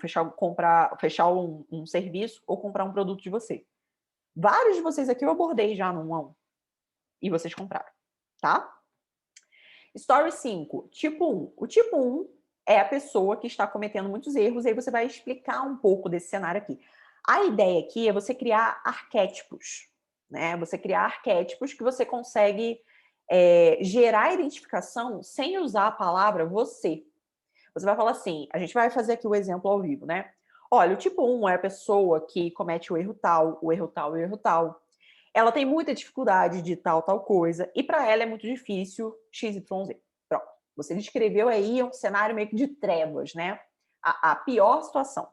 fechar um serviço ou comprar um produto de você. Vários de vocês aqui eu abordei já no 1 a 1 e vocês compraram, tá? Story 5, tipo 1. O tipo 1 é a pessoa que está cometendo muitos erros, e aí você vai explicar um pouco desse cenário aqui. A ideia aqui é você criar arquétipos, né? Você criar arquétipos que você consegue gerar identificação sem usar a palavra você. Você vai falar assim, a gente vai fazer aqui o exemplo ao vivo, né? Olha, o tipo 1 é a pessoa que comete o erro tal, o erro tal e o erro tal. Ela tem muita dificuldade de tal coisa, e para ela é muito difícil XYZ. Pronto. Você descreveu aí um cenário meio que de trevas, né? A pior situação.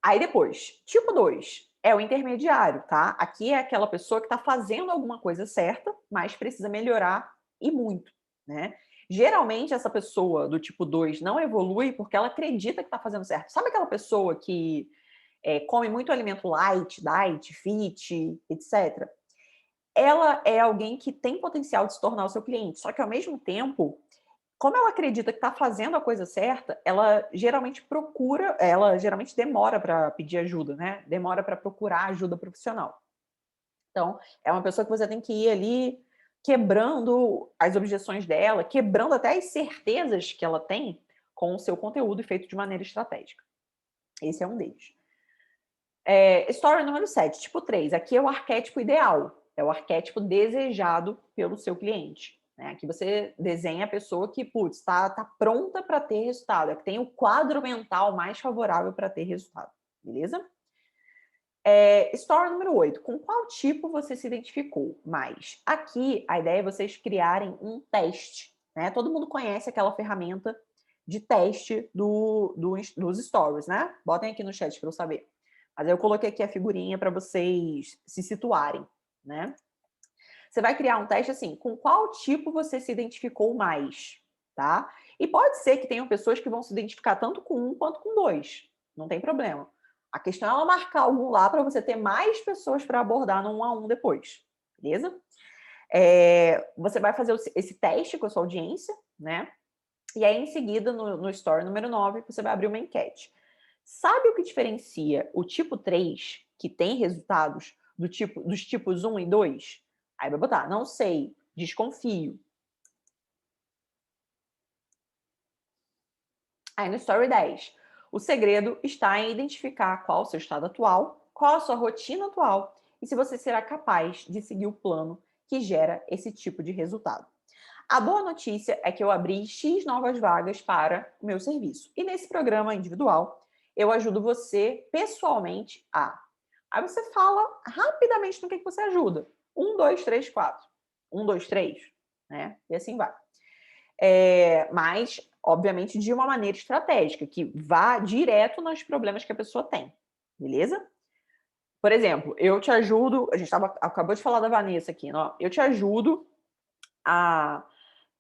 Aí depois, tipo 2, é o intermediário, tá? Aqui é aquela pessoa que está fazendo alguma coisa certa, mas precisa melhorar e muito, né? Geralmente, essa pessoa do tipo 2 não evolui porque ela acredita que está fazendo certo. Sabe aquela pessoa que come muito alimento light, diet, fit, etc. Ela é alguém que tem potencial de se tornar o seu cliente, só que ao mesmo tempo, como ela acredita que está fazendo a coisa certa, ela geralmente demora para pedir ajuda, né? Demora para procurar ajuda profissional. Então, é uma pessoa que você tem que ir ali quebrando as objeções dela, quebrando até as certezas que ela tem com o seu conteúdo feito de maneira estratégica. Esse é um deles. Story número 7, tipo 3. Aqui é o arquétipo ideal. É o arquétipo desejado pelo seu cliente. Né? Aqui você desenha a pessoa que, está pronta para ter resultado. É que tem o quadro mental mais favorável para ter resultado. Beleza? Story número 8. Com qual tipo você se identificou mais? Aqui, a ideia é vocês criarem um teste. Né? Todo mundo conhece aquela ferramenta de teste dos stories, né? Botem aqui no chat para eu saber. Mas eu coloquei aqui a figurinha para vocês se situarem, né? Você vai criar um teste assim, com qual tipo você se identificou mais, tá? E pode ser que tenham pessoas que vão se identificar tanto com um quanto com 2, não tem problema. A questão é ela marcar algum lá para você ter mais pessoas para abordar no 1 a 1 depois, beleza? Você vai fazer esse teste com a sua audiência, né? E aí, em seguida, no story número 9, você vai abrir uma enquete. Sabe o que diferencia o tipo 3, que tem resultados, dos tipos 1 e 2? Aí vai botar, não sei, desconfio. Aí no story 10, o segredo está em identificar qual o seu estado atual, qual a sua rotina atual e se você será capaz de seguir o plano que gera esse tipo de resultado. A boa notícia é que eu abri X novas vagas para o meu serviço. E nesse programa individual, eu ajudo você pessoalmente a. Aí você fala rapidamente no que você ajuda. 1, 2, 3, 4. 1, 2, 3. Né? E assim vai. Mas, obviamente, de uma maneira estratégica, que vá direto nos problemas que a pessoa tem. Beleza? Por exemplo, eu te ajudo. A gente acabou de falar da Vanessa aqui. Ó, eu te ajudo a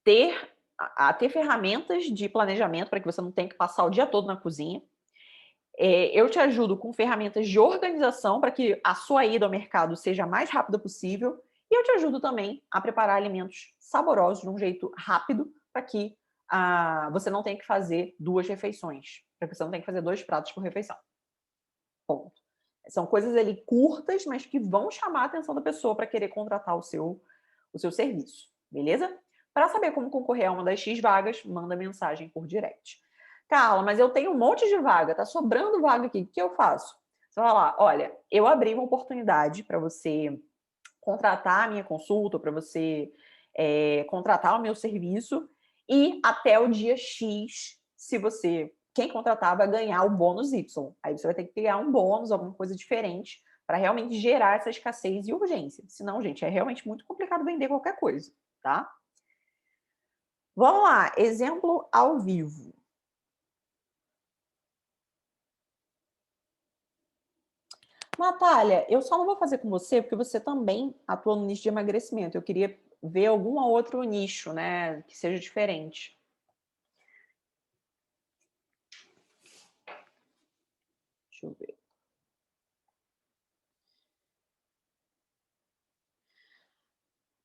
ter ferramentas de planejamento para que você não tenha que passar o dia todo na cozinha. Eu te ajudo com ferramentas de organização para que a sua ida ao mercado seja a mais rápida possível. E eu te ajudo também a preparar alimentos saborosos de um jeito rápido para que você não tenha que fazer 2 refeições. Para que você não tenha que fazer 2 pratos por refeição. Ponto. São coisas ali curtas, mas que vão chamar a atenção da pessoa para querer contratar o seu serviço. Beleza? Para saber como concorrer a uma das X vagas, manda mensagem por direct. Carla, mas eu tenho um monte de vaga, tá sobrando vaga aqui, o que eu faço? Você vai lá, olha, eu abri uma oportunidade para você contratar a minha consulta, para você contratar o meu serviço, e até o dia X, quem contratar vai ganhar o bônus Y. Aí você vai ter que criar um bônus, alguma coisa diferente, para realmente gerar essa escassez e urgência. Senão, gente, é realmente muito complicado vender qualquer coisa, tá? Vamos lá, exemplo ao vivo. Natália, eu só não vou fazer com você porque você também atua no nicho de emagrecimento. Eu queria ver algum outro nicho, né, que seja diferente. Deixa eu ver.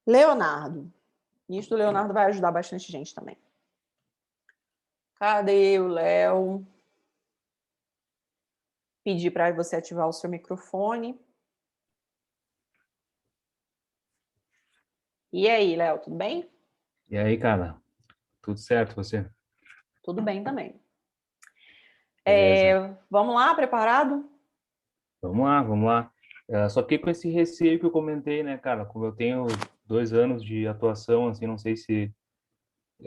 Leonardo. Nicho do Leonardo vai ajudar bastante gente também. Cadê o Léo? Pedir para você ativar o seu microfone. E aí, Léo, tudo bem? E aí, cara? Tudo certo, você? Tudo bem também. Beleza. Vamos lá, preparado? Vamos lá, vamos lá. Só que com esse receio que eu comentei, né, cara? Como eu tenho 2 anos de atuação, assim, não sei se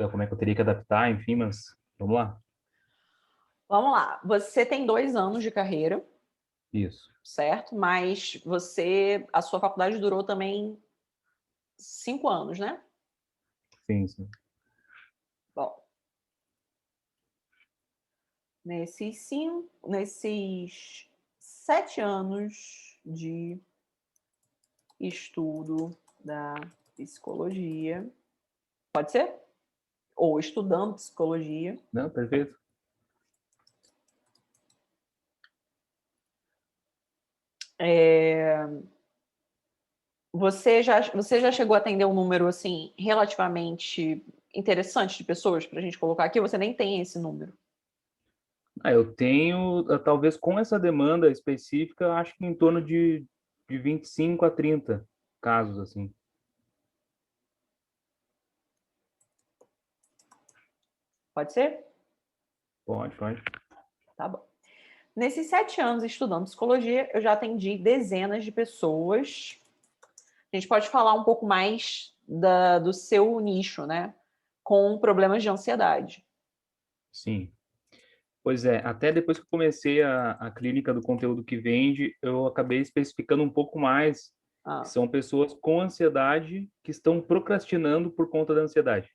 como é que eu teria que adaptar, enfim, mas vamos lá. Vamos lá. Você tem 2 anos de carreira, Isso. certo? Mas a sua faculdade durou também 5 anos, né? Sim, sim. Bom, nesses 7 anos de estudo da psicologia, pode ser? Ou estudando psicologia, Não, perfeito. você já chegou a atender um número assim relativamente interessante de pessoas para a gente colocar aqui? Você nem tem esse número. Eu tenho, talvez com essa demanda específica, acho que em torno de 25 a 30 casos, assim. Pode ser? Pode, pode. Tá bom. Nesses 7 anos estudando psicologia, eu já atendi dezenas de pessoas. A gente pode falar um pouco mais do seu nicho, né? Com problemas de ansiedade. Sim. Pois é, até depois que eu comecei a clínica do conteúdo que vende, eu acabei especificando um pouco mais, que Ah, são pessoas com ansiedade que estão procrastinando por conta da ansiedade.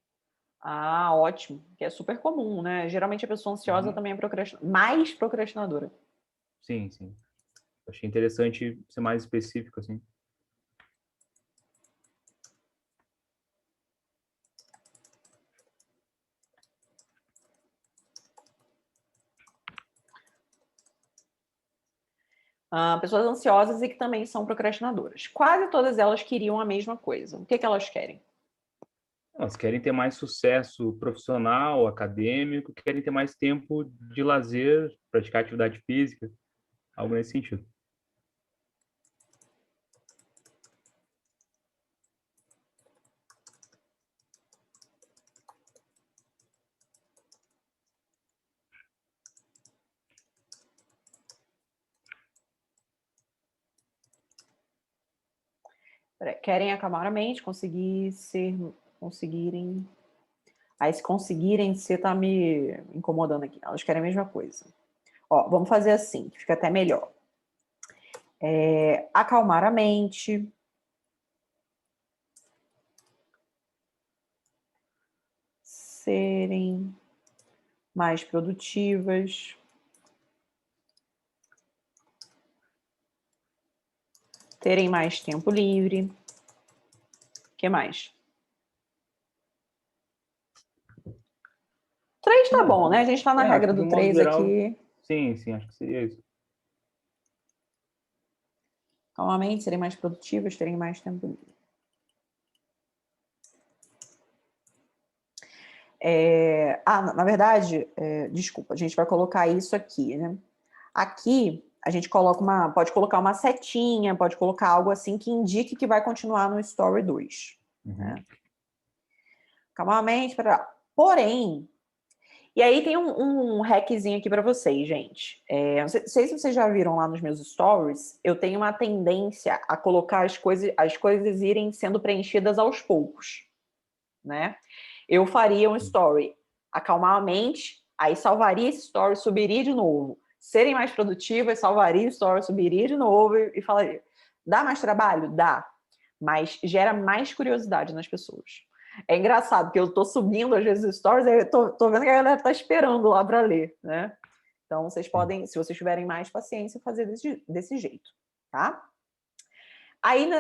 ótimo. Que é super comum, né? Geralmente a pessoa ansiosa Uhum. também é mais procrastinadora. Sim, sim. Achei interessante ser mais específico, assim. Pessoas ansiosas e que também são procrastinadoras. Quase todas elas queriam a mesma coisa. O que elas querem? Elas querem ter mais sucesso profissional, acadêmico, querem ter mais tempo de lazer, praticar atividade física, algo nesse sentido. Querem acalmar a mente, conseguirem. Aí, se conseguirem ser, tá me incomodando aqui. Elas querem a mesma coisa. Ó, vamos fazer assim, que fica até melhor. Acalmar a mente. Serem mais produtivas. Terem mais tempo livre. O que mais? 3 tá bom, né? A gente tá na regra acho que, do de um modo 3 geral, aqui. sim, acho que seria isso. Calmamente, serem mais produtivas, terem mais tempo livre. Na verdade, desculpa, a gente vai colocar isso aqui, né? Aqui, a gente pode colocar uma setinha, pode colocar algo assim que indique que vai continuar no Story 2. Né? Calmamente, porém, e aí tem um hackzinho aqui para vocês, gente. Não sei se vocês já viram lá nos meus stories, eu tenho uma tendência a colocar as coisas irem sendo preenchidas aos poucos, né? Eu faria um story, acalmar a mente, aí salvaria esse story, subiria de novo. Serem mais produtivas, salvaria o story, subiria de novo e falaria. Dá mais trabalho? Dá. Mas gera mais curiosidade nas pessoas. É engraçado, porque eu tô subindo, às vezes, os stories, aí eu tô vendo que a galera tá esperando lá para ler, né? Então, vocês podem, se vocês tiverem mais paciência, fazer desse jeito, tá? Aí,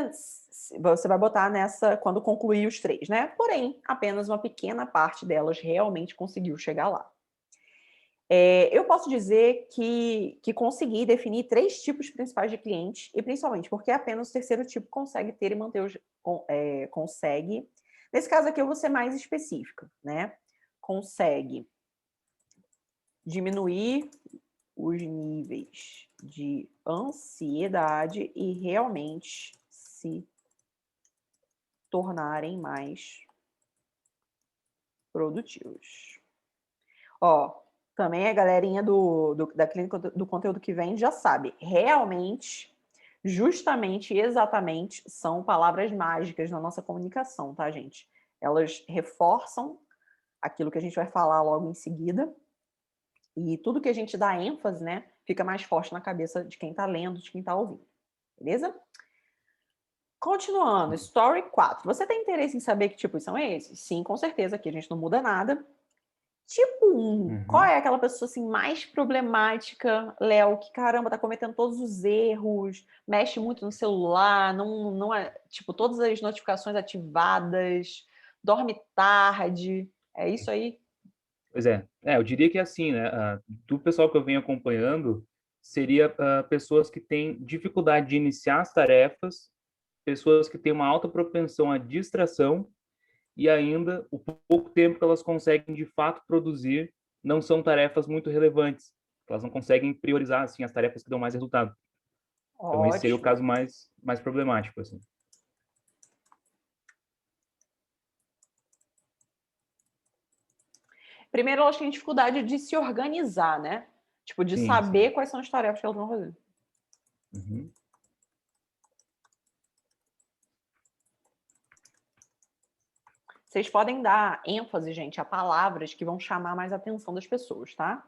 você vai botar nessa, quando concluir os 3, né? Porém, apenas uma pequena parte delas realmente conseguiu chegar lá. Eu posso dizer que consegui definir 3 tipos principais de clientes, e principalmente porque apenas o terceiro tipo consegue ter e manter consegue. Nesse caso aqui, eu vou ser mais específica, né? Consegue diminuir os níveis de ansiedade e realmente se tornarem mais produtivos. Ó, também a galerinha da clínica do conteúdo que vem já sabe. Realmente, justamente, exatamente, são palavras mágicas na nossa comunicação, tá, gente? Elas reforçam aquilo que a gente vai falar logo em seguida. E tudo que a gente dá ênfase, né, fica mais forte na cabeça de quem tá lendo, de quem tá ouvindo. Beleza? Continuando, Story 4. Você tem interesse em saber que tipos são esses? Sim, com certeza, aqui a gente não muda nada. Tipo 1, qual é aquela pessoa assim mais problemática, Léo, que caramba, tá cometendo todos os erros, mexe muito no celular, não é, tipo, todas as notificações ativadas, dorme tarde, é isso aí? Pois é. Eu diria que assim, né, do pessoal que eu venho acompanhando, seria pessoas que têm dificuldade de iniciar as tarefas, pessoas que têm uma alta propensão à distração e ainda o pouco tempo que elas conseguem de fato produzir não são tarefas muito relevantes. Elas não conseguem priorizar assim as tarefas que dão mais resultado. Então esse seria o Ótimo. caso mais problemático assim. Primeiro, elas têm dificuldade de se organizar, né? Tipo, de Sim. saber quais são as tarefas que elas vão fazer. Vocês podem dar ênfase, gente, a palavras que vão chamar mais a atenção das pessoas, tá?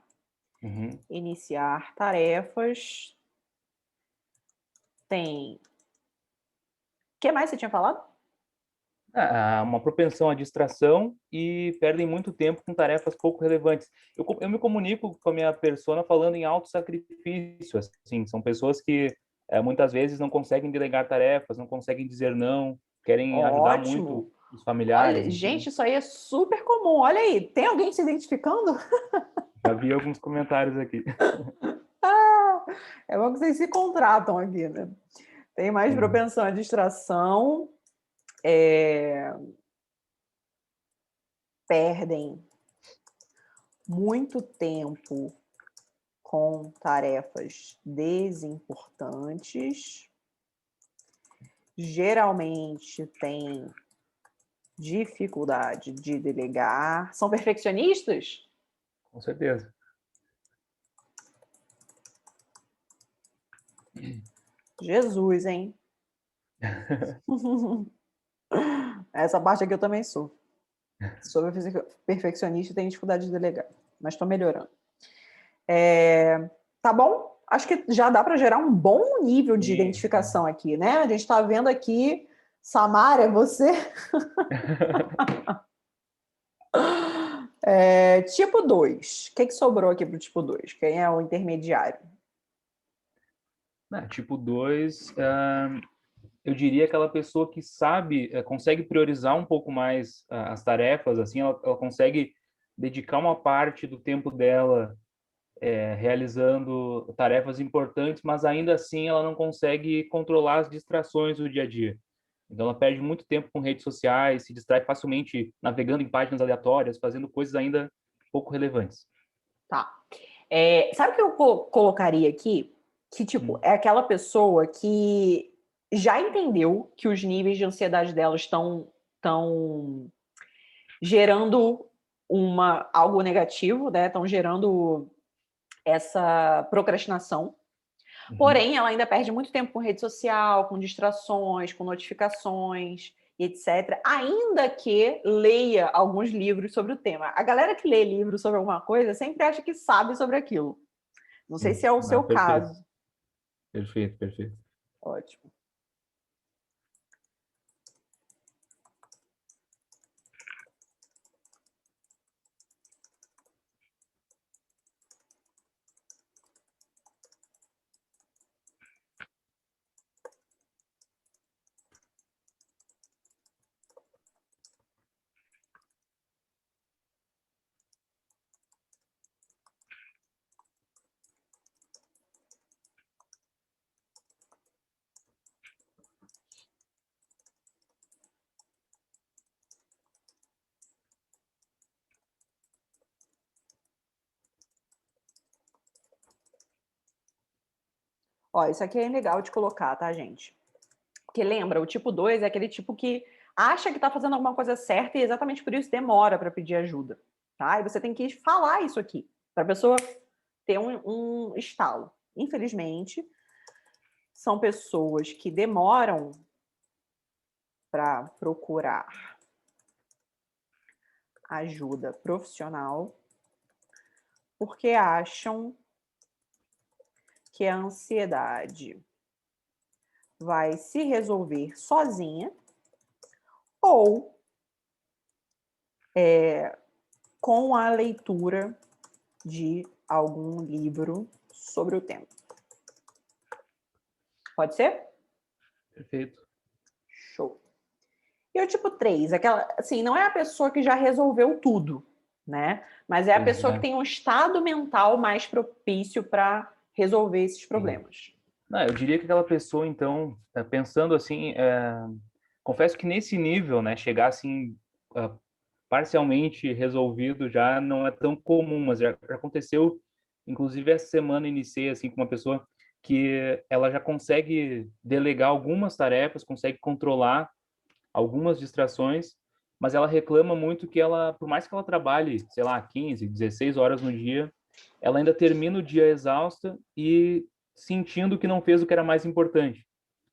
Iniciar tarefas. Tem. O que mais você tinha falado? Uma propensão à distração e perdem muito tempo com tarefas pouco relevantes. Eu me comunico com a minha persona falando em autossacrifício, assim, são pessoas que muitas vezes não conseguem delegar tarefas, não conseguem dizer não, querem ajudar muito os familiares. Olha, gente, isso aí é super comum. Olha aí, tem alguém se identificando? Já vi alguns comentários aqui. É bom que vocês se contratam aqui, né? Tem mais propensão à distração, perdem muito tempo com tarefas desimportantes, geralmente têm dificuldade de delegar. São perfeccionistas? Com certeza. Jesus, hein? Essa parte aqui eu também sou. Sou perfeccionista e tenho dificuldade de delegar, mas estou melhorando. Tá bom? Acho que já dá para gerar um bom nível de identificação aqui, né? A gente está vendo aqui, Samara, você. Tipo 2. O que sobrou aqui para o tipo 2? Quem é o intermediário? Tipo 2, eu diria aquela pessoa que sabe, consegue priorizar um pouco mais as tarefas, assim, ela consegue dedicar uma parte do tempo dela realizando tarefas importantes, mas ainda assim ela não consegue controlar as distrações do dia a dia. Então ela perde muito tempo com redes sociais, se distrai facilmente navegando em páginas aleatórias, fazendo coisas ainda pouco relevantes. Tá. Sabe o que eu colocaria aqui? Que, tipo, é aquela pessoa que já entendeu que os níveis de ansiedade dela estão gerando algo negativo, né? Estão gerando essa procrastinação. Porém, ela ainda perde muito tempo com rede social, com distrações, com notificações, etc. Ainda que leia alguns livros sobre o tema. A galera que lê livros sobre alguma coisa sempre acha que sabe sobre aquilo. Não sei se é o seu Perfeito. caso. Perfeito, perfeito. Ótimo. Ó, isso aqui é legal de colocar, tá, gente? Porque lembra, o tipo 2 é aquele tipo que acha que está fazendo alguma coisa certa e exatamente por isso demora para pedir ajuda, tá? E você tem que falar isso aqui, para a pessoa ter um estalo. Infelizmente, são pessoas que demoram para procurar ajuda profissional porque acham que a ansiedade vai se resolver sozinha ou com a leitura de algum livro sobre o tema. Pode ser? Perfeito. Show. E o tipo 3, aquela, assim, não é a pessoa que já resolveu tudo, né? Mas é a pessoa que tem um estado mental mais propício para resolver esses problemas. Não, eu diria que aquela pessoa, então, pensando assim, confesso que nesse nível, né, chegar assim, parcialmente resolvido já não é tão comum, mas já aconteceu, inclusive essa semana iniciei assim com uma pessoa que ela já consegue delegar algumas tarefas, consegue controlar algumas distrações, mas ela reclama muito que ela, por mais que ela trabalhe, sei lá, 15, 16 horas no dia, ela ainda termina o dia exausta e sentindo que não fez o que era mais importante.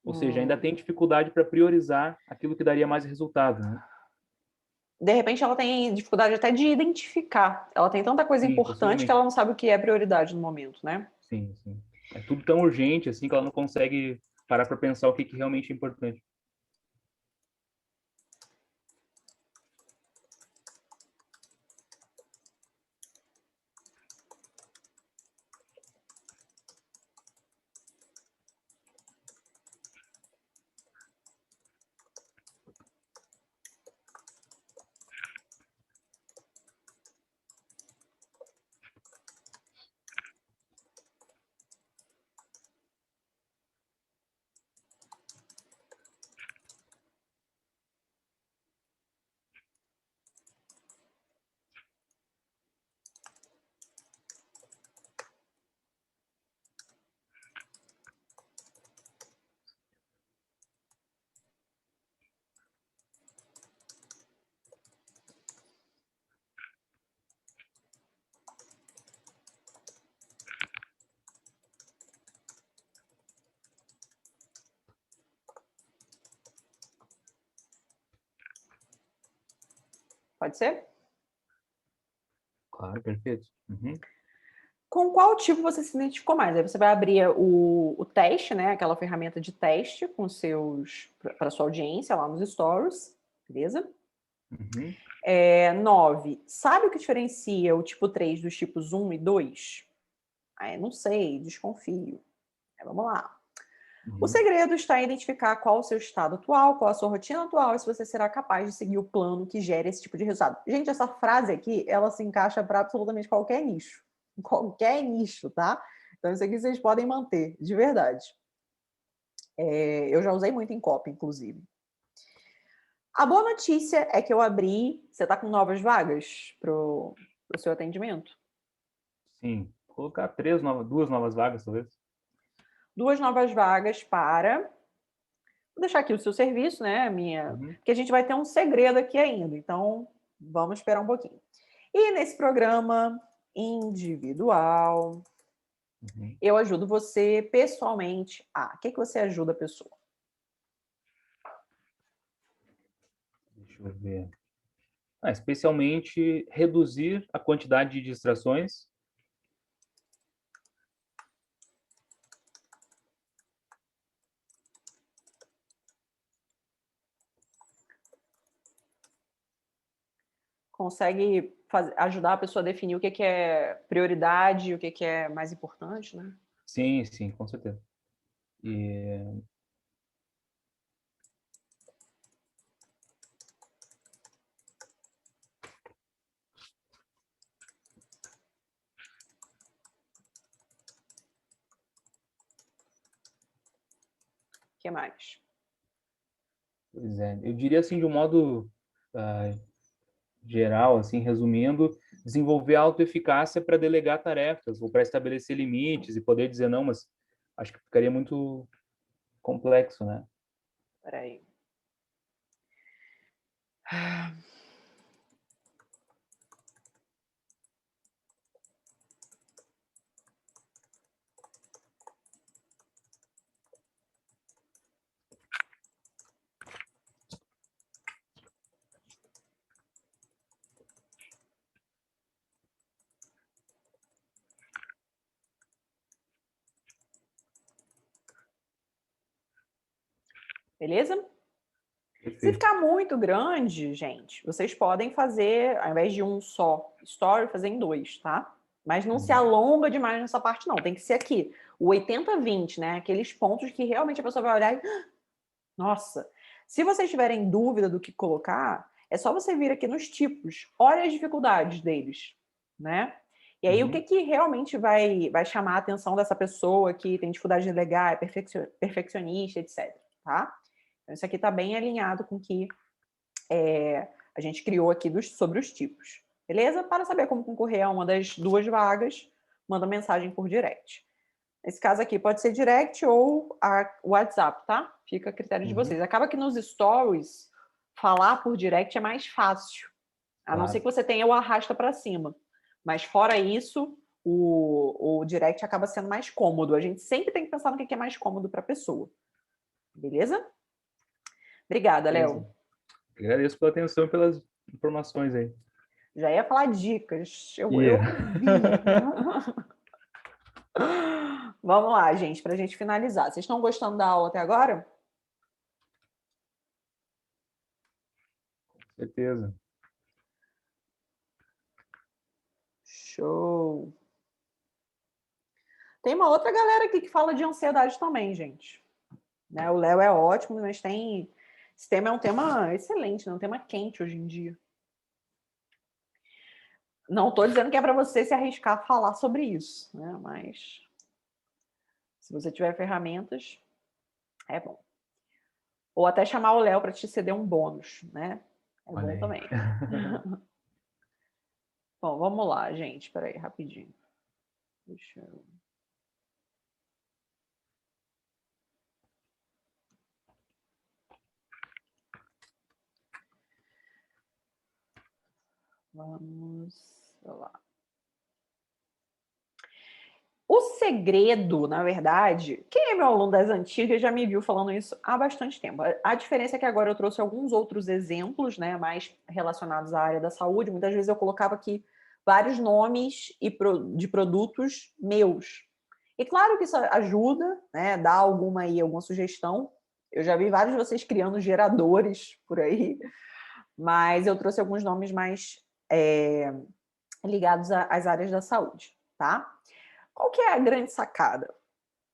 Ou seja, ainda tem dificuldade para priorizar aquilo que daria mais resultado, né? De repente, ela tem dificuldade até de identificar. Ela tem tanta coisa Sim, importante que ela possivelmente. não sabe o que é prioridade no momento, né? Sim, sim. É tudo tão urgente assim que ela não consegue parar para pensar o que realmente é importante. Pode ser? Claro, perfeito. Uhum. Com qual tipo você se identificou mais? Aí você vai abrir o teste, né? Aquela ferramenta de teste com para sua audiência lá nos stories, beleza? Uhum. 9. Sabe o que diferencia o tipo 3 dos tipos 1 e 2? Não sei, desconfio. Vamos lá. O Uhum. segredo está em identificar qual o seu estado atual, qual a sua rotina atual e se você será capaz de seguir o plano que gere esse tipo de resultado. Gente, essa frase aqui, ela se encaixa para absolutamente qualquer nicho. Qualquer nicho, tá? Então, isso aqui vocês podem manter, de verdade. Eu já usei muito em copy, inclusive. A boa notícia é que eu abri. Você está com novas vagas para o seu atendimento? Sim. Vou colocar duas novas vagas, talvez. 2 novas vagas para. Vou deixar aqui o seu serviço, né? Uhum. Porque a gente vai ter um segredo aqui ainda. Então, vamos esperar um pouquinho. E nesse programa individual, Uhum. eu ajudo você pessoalmente a. O que você ajuda a pessoa? Deixa eu ver. Especialmente reduzir a quantidade de distrações. Consegue ajudar a pessoa a definir o que é prioridade, o que é mais importante, né? Sim, sim, com certeza. E O que mais? pois é, eu diria assim de um modo geral, assim, resumindo, desenvolver autoeficácia para delegar tarefas ou para estabelecer limites e poder dizer não, mas acho que ficaria muito complexo, né? Peraí. Beleza? Se Perfeito. ficar muito grande, gente, vocês podem fazer, ao invés de um só story, fazer em 2, tá? Mas não se alonga demais nessa parte, não. Tem que ser aqui. O 80-20, né? Aqueles pontos que realmente a pessoa vai olhar e. Nossa! Se vocês tiverem dúvida do que colocar, é só você vir aqui nos tipos. Olha as dificuldades deles, né? E aí, o Uhum. que realmente vai chamar a atenção dessa pessoa que tem dificuldade de delegar, é perfeccionista, etc. Tá? Então, isso aqui está bem alinhado com o que a gente criou aqui sobre os tipos. Beleza? Para saber como concorrer a uma das 2 vagas, manda mensagem por direct. Nesse caso aqui, pode ser direct ou WhatsApp, tá? Fica a critério de Uhum. vocês. Acaba que nos stories, falar por direct é mais fácil. A não ser Claro. que você tenha o arrasta para cima. Mas fora isso, o direct acaba sendo mais cômodo. A gente sempre tem que pensar no que é mais cômodo para a pessoa. Beleza? Obrigada, Beleza. Léo. Agradeço pela atenção e pelas informações aí. Já ia falar dicas. Eu Yeah. ouvi. Vamos lá, gente, para a gente finalizar. Vocês estão gostando da aula até agora? Certeza. Show. Tem uma outra galera aqui que fala de ansiedade também, gente. Né? O Léo é ótimo, mas tem. Esse tema é um tema excelente, né? Um tema quente hoje em dia. Não estou dizendo que é para você se arriscar a falar sobre isso, né? Mas se você tiver ferramentas, é bom. Ou até chamar o Léo para te ceder um bônus, né? É Olha bom aí. também. Bom, vamos lá, gente. Espera aí, rapidinho. Deixa eu... Vamos lá. O segredo, na verdade, quem é meu aluno das antigas já me viu falando isso há bastante tempo. A diferença é que agora eu trouxe alguns outros exemplos, né, mais relacionados à área da saúde. Muitas vezes eu colocava aqui vários nomes de produtos meus. E claro que isso ajuda, né, dá alguma sugestão. Eu já vi vários de vocês criando geradores por aí, mas eu trouxe alguns nomes mais ligados às áreas da saúde, tá? Qual que é a grande sacada?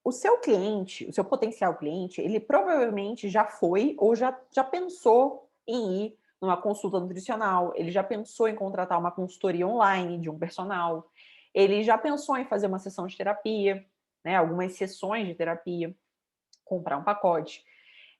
O seu cliente, o seu potencial cliente, ele provavelmente já foi ou já pensou em ir numa consulta nutricional, ele já pensou em contratar uma consultoria online de um personal, ele já pensou em fazer uma sessão de terapia, né, algumas sessões de terapia, comprar um pacote.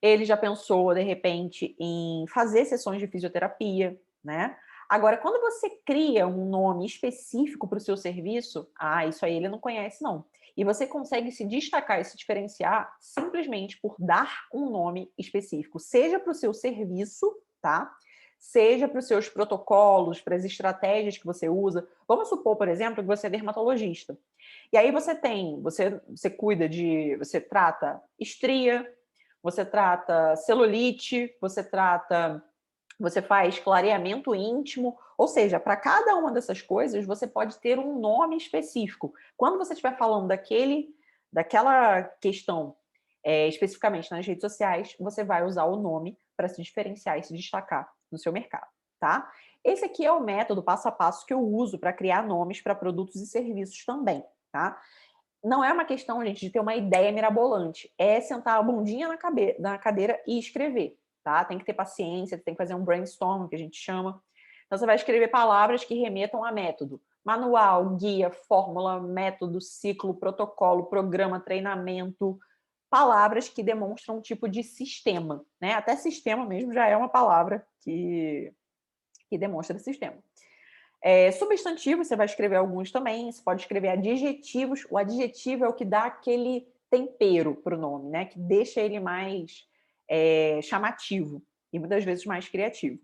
Ele já pensou, de repente, em fazer sessões de fisioterapia, né? Agora, quando você cria um nome específico para o seu serviço, isso aí ele não conhece, não. E você consegue se destacar e se diferenciar simplesmente por dar um nome específico, seja para o seu serviço, tá? Seja para os seus protocolos, para as estratégias que você usa. Vamos supor, por exemplo, que você é dermatologista. E aí você você trata estria, você trata celulite, você faz clareamento íntimo, ou seja, para cada uma dessas coisas você pode ter um nome específico. Quando você estiver falando daquela questão especificamente nas redes sociais, você vai usar o nome para se diferenciar e se destacar no seu mercado, tá? Esse aqui é o método passo a passo que eu uso para criar nomes para produtos e serviços também, tá? Não é uma questão, gente, de ter uma ideia mirabolante. É sentar a bundinha na cadeira e escrever, tá? Tem que ter paciência, tem que fazer um brainstorm, que a gente chama. Então, você vai escrever palavras que remetam a método. Manual, guia, fórmula, método, ciclo, protocolo, programa, treinamento. Palavras que demonstram um tipo de sistema, né? Até sistema mesmo já é uma palavra que demonstra sistema. Substantivos, você vai escrever alguns também, você pode escrever adjetivos. O adjetivo é o que dá aquele tempero para o nome, né? Que deixa ele mais chamativo e muitas vezes mais criativo.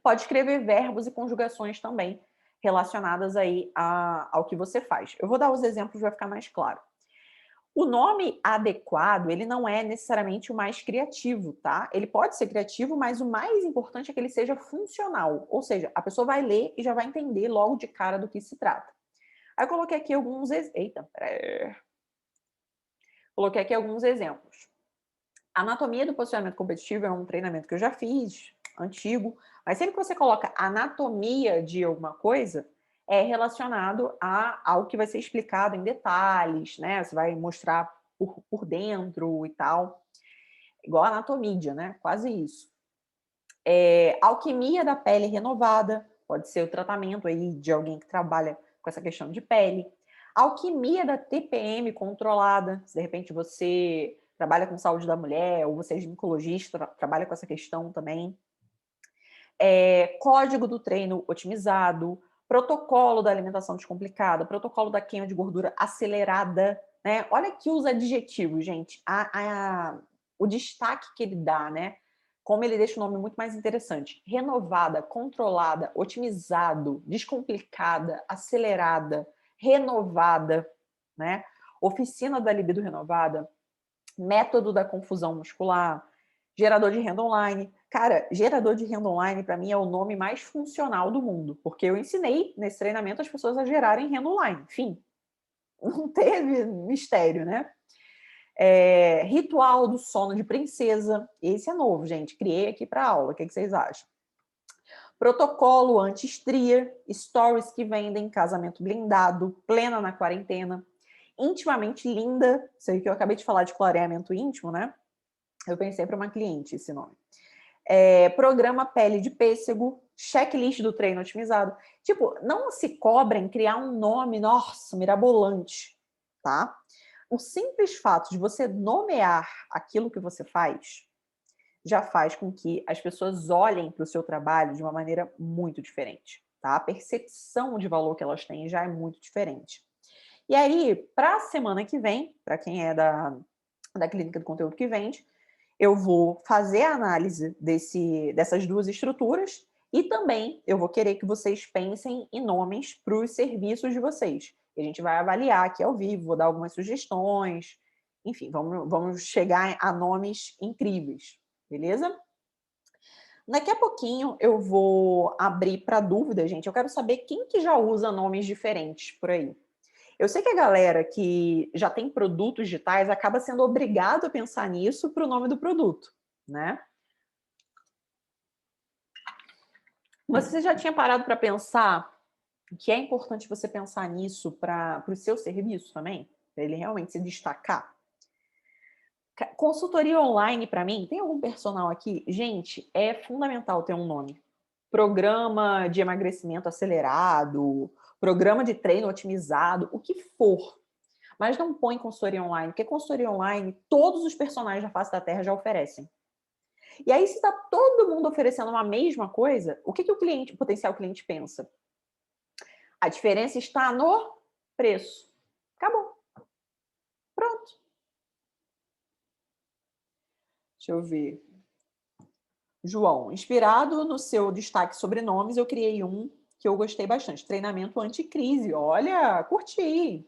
Pode escrever verbos e conjugações também relacionadas aí ao que você faz. Eu vou dar os exemplos, vai ficar mais claro. O nome adequado, ele não é necessariamente o mais criativo, tá? Ele pode ser criativo, mas o mais importante é que ele seja funcional. Ou seja, a pessoa vai ler e já vai entender logo de cara do que se trata. Aí eu coloquei aqui Coloquei aqui alguns exemplos. Anatomia do posicionamento competitivo é um treinamento que eu já fiz, antigo, mas sempre que você coloca anatomia de alguma coisa, é relacionado ao que vai ser explicado em detalhes, né? Você vai mostrar por dentro e tal. Igual a anatomídia, né? Quase isso. Alquimia da pele renovada, pode ser o tratamento aí de alguém que trabalha com essa questão de pele. Alquimia da TPM controlada, se de repente você trabalha com saúde da mulher, ou você é ginecologista, trabalha com essa questão também. Código do treino otimizado, protocolo da alimentação descomplicada, protocolo da queima de gordura acelerada, né? Olha aqui os adjetivos, gente. O destaque que ele dá, né? Como ele deixa o nome muito mais interessante. Renovada, controlada, otimizado, descomplicada, acelerada, renovada, né? Oficina da libido renovada, método da confusão muscular, gerador de renda online. Cara, gerador de renda online, para mim, é o nome mais funcional do mundo, porque eu ensinei nesse treinamento as pessoas a gerarem renda online. Enfim, não teve mistério, né? Ritual do sono de princesa. Esse é novo, gente. Criei aqui para aula. O que vocês acham? Protocolo anti-estria, stories que vendem, casamento blindado, plena na quarentena, intimamente linda. Isso aí que eu acabei de falar de clareamento íntimo, né? Eu pensei para uma cliente esse nome. Programa pele de pêssego, checklist do treino otimizado. Tipo, não se cobra em criar um nome, nossa, mirabolante, tá? O simples fato de você nomear aquilo que você faz já faz com que as pessoas olhem para o seu trabalho de uma maneira muito diferente, tá? A percepção de valor que elas têm já é muito diferente. E aí, para a semana que vem, para quem é da Clínica do Conteúdo que Vende, eu vou fazer a análise dessas duas estruturas e também eu vou querer que vocês pensem em nomes para os serviços de vocês. E a gente vai avaliar aqui ao vivo, vou dar algumas sugestões, enfim, vamos chegar a nomes incríveis, beleza? Daqui a pouquinho eu vou abrir para dúvida, gente. Eu quero saber quem que já usa nomes diferentes por aí. Eu sei que a galera que já tem produtos digitais acaba sendo obrigado a pensar nisso para o nome do produto, né? Mas você já tinha parado para pensar que é importante você pensar nisso para o seu serviço também? Para ele realmente se destacar? Consultoria online, para mim, tem algum personal aqui? Gente, é fundamental ter um nome. Programa de emagrecimento acelerado, programa de treino otimizado, o que for. Mas não põe consultoria online, porque consultoria online, todos os personagens da face da Terra já oferecem. E aí, se está todo mundo oferecendo uma mesma coisa, o que o potencial cliente pensa? A diferença está no preço. Acabou. Pronto. Deixa eu ver. João, inspirado no seu destaque sobre nomes, eu criei um que eu gostei bastante. Treinamento anticrise. Olha, curti.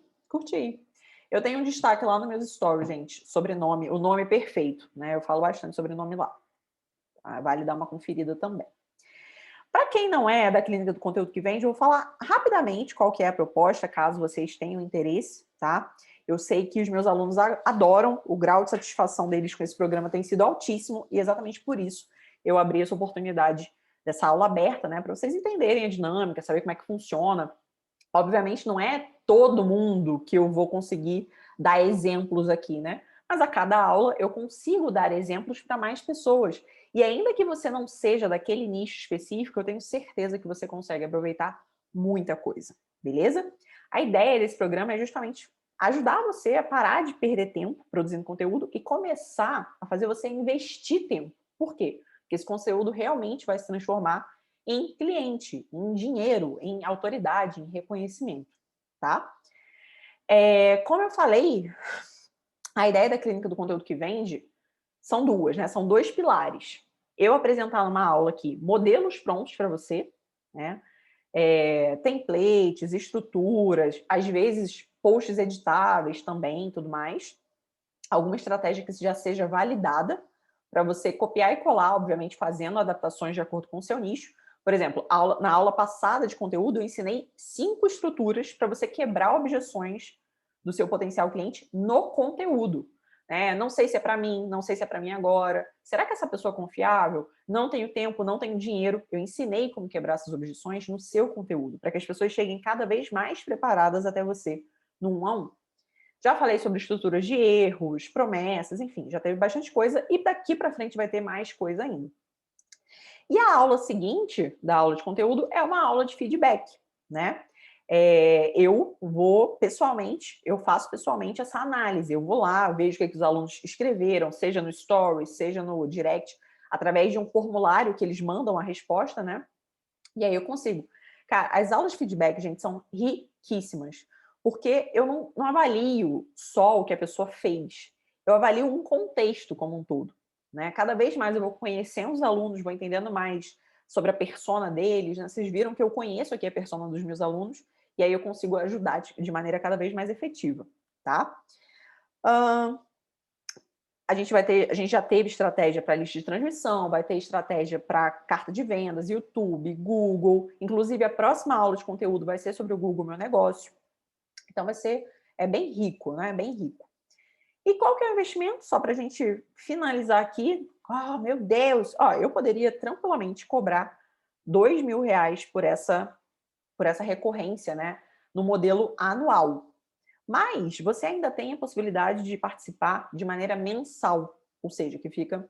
Eu tenho um destaque lá nos meus stories, gente, sobre nome, o nome perfeito, né? Eu falo bastante sobre nome lá. Vale dar uma conferida também. Para quem não é da Clínica do Conteúdo que Vende, eu vou falar rapidamente qual que é a proposta, caso vocês tenham interesse, tá? Eu sei que os meus alunos adoram, o grau de satisfação deles com esse programa tem sido altíssimo e exatamente por isso eu abri essa oportunidade dessa aula aberta, né, para vocês entenderem a dinâmica, saber como é que funciona. Obviamente não é todo mundo que eu vou conseguir dar exemplos aqui, né? Mas a cada aula eu consigo dar exemplos para mais pessoas. E ainda que você não seja daquele nicho específico, eu tenho certeza que você consegue aproveitar muita coisa, beleza? A ideia desse programa é justamente ajudar você a parar de perder tempo produzindo conteúdo e começar a fazer você investir tempo. Por quê? Porque esse conteúdo realmente vai se transformar em cliente, em dinheiro, em autoridade, em reconhecimento, tá? Como eu falei, a ideia da Clínica do Conteúdo que Vende são duas, né? São dois pilares. Eu apresentar numa aula aqui modelos prontos para você, né? Templates, estruturas, às vezes posts editáveis também, tudo mais. Alguma estratégia que já seja validada para você copiar e colar, obviamente fazendo adaptações de acordo com o seu nicho. Por exemplo, na aula passada de conteúdo, eu ensinei 5 estruturas para você quebrar objeções do seu potencial cliente no conteúdo. Não sei se é para mim, não sei se é para mim agora. Será que essa pessoa é confiável? Não tenho tempo, não tenho dinheiro. Eu ensinei como quebrar essas objeções no seu conteúdo, para que as pessoas cheguem cada vez mais preparadas até você no 1-a-1. Já falei sobre estruturas de erros, promessas, enfim, já teve bastante coisa e daqui para frente vai ter mais coisa ainda. E a aula seguinte da aula de conteúdo é uma aula de feedback, né? Eu faço pessoalmente essa análise. Eu vou lá, vejo o que os alunos escreveram, seja no Stories, seja no Direct, através de um formulário que eles mandam a resposta, né? E aí eu consigo. Cara, as aulas de feedback, gente, são riquíssimas. Porque eu não avalio só o que a pessoa fez. Eu avalio um contexto como um todo, né? Cada vez mais eu vou conhecendo os alunos, vou entendendo mais sobre a persona deles, né? Vocês viram que eu conheço aqui a persona dos meus alunos e aí eu consigo ajudar de maneira cada vez mais efetiva, tá? A gente já teve estratégia para lista de transmissão, vai ter estratégia para carta de vendas, YouTube, Google. Inclusive, a próxima aula de conteúdo vai ser sobre o Google Meu Negócio. Então, bem rico, né? Bem rico. E qual que é o investimento? Só para a gente finalizar aqui. Oh, meu Deus! Eu poderia tranquilamente cobrar R$2.000 por essa recorrência, né? No modelo anual. Mas você ainda tem a possibilidade de participar de maneira mensal, ou seja, que fica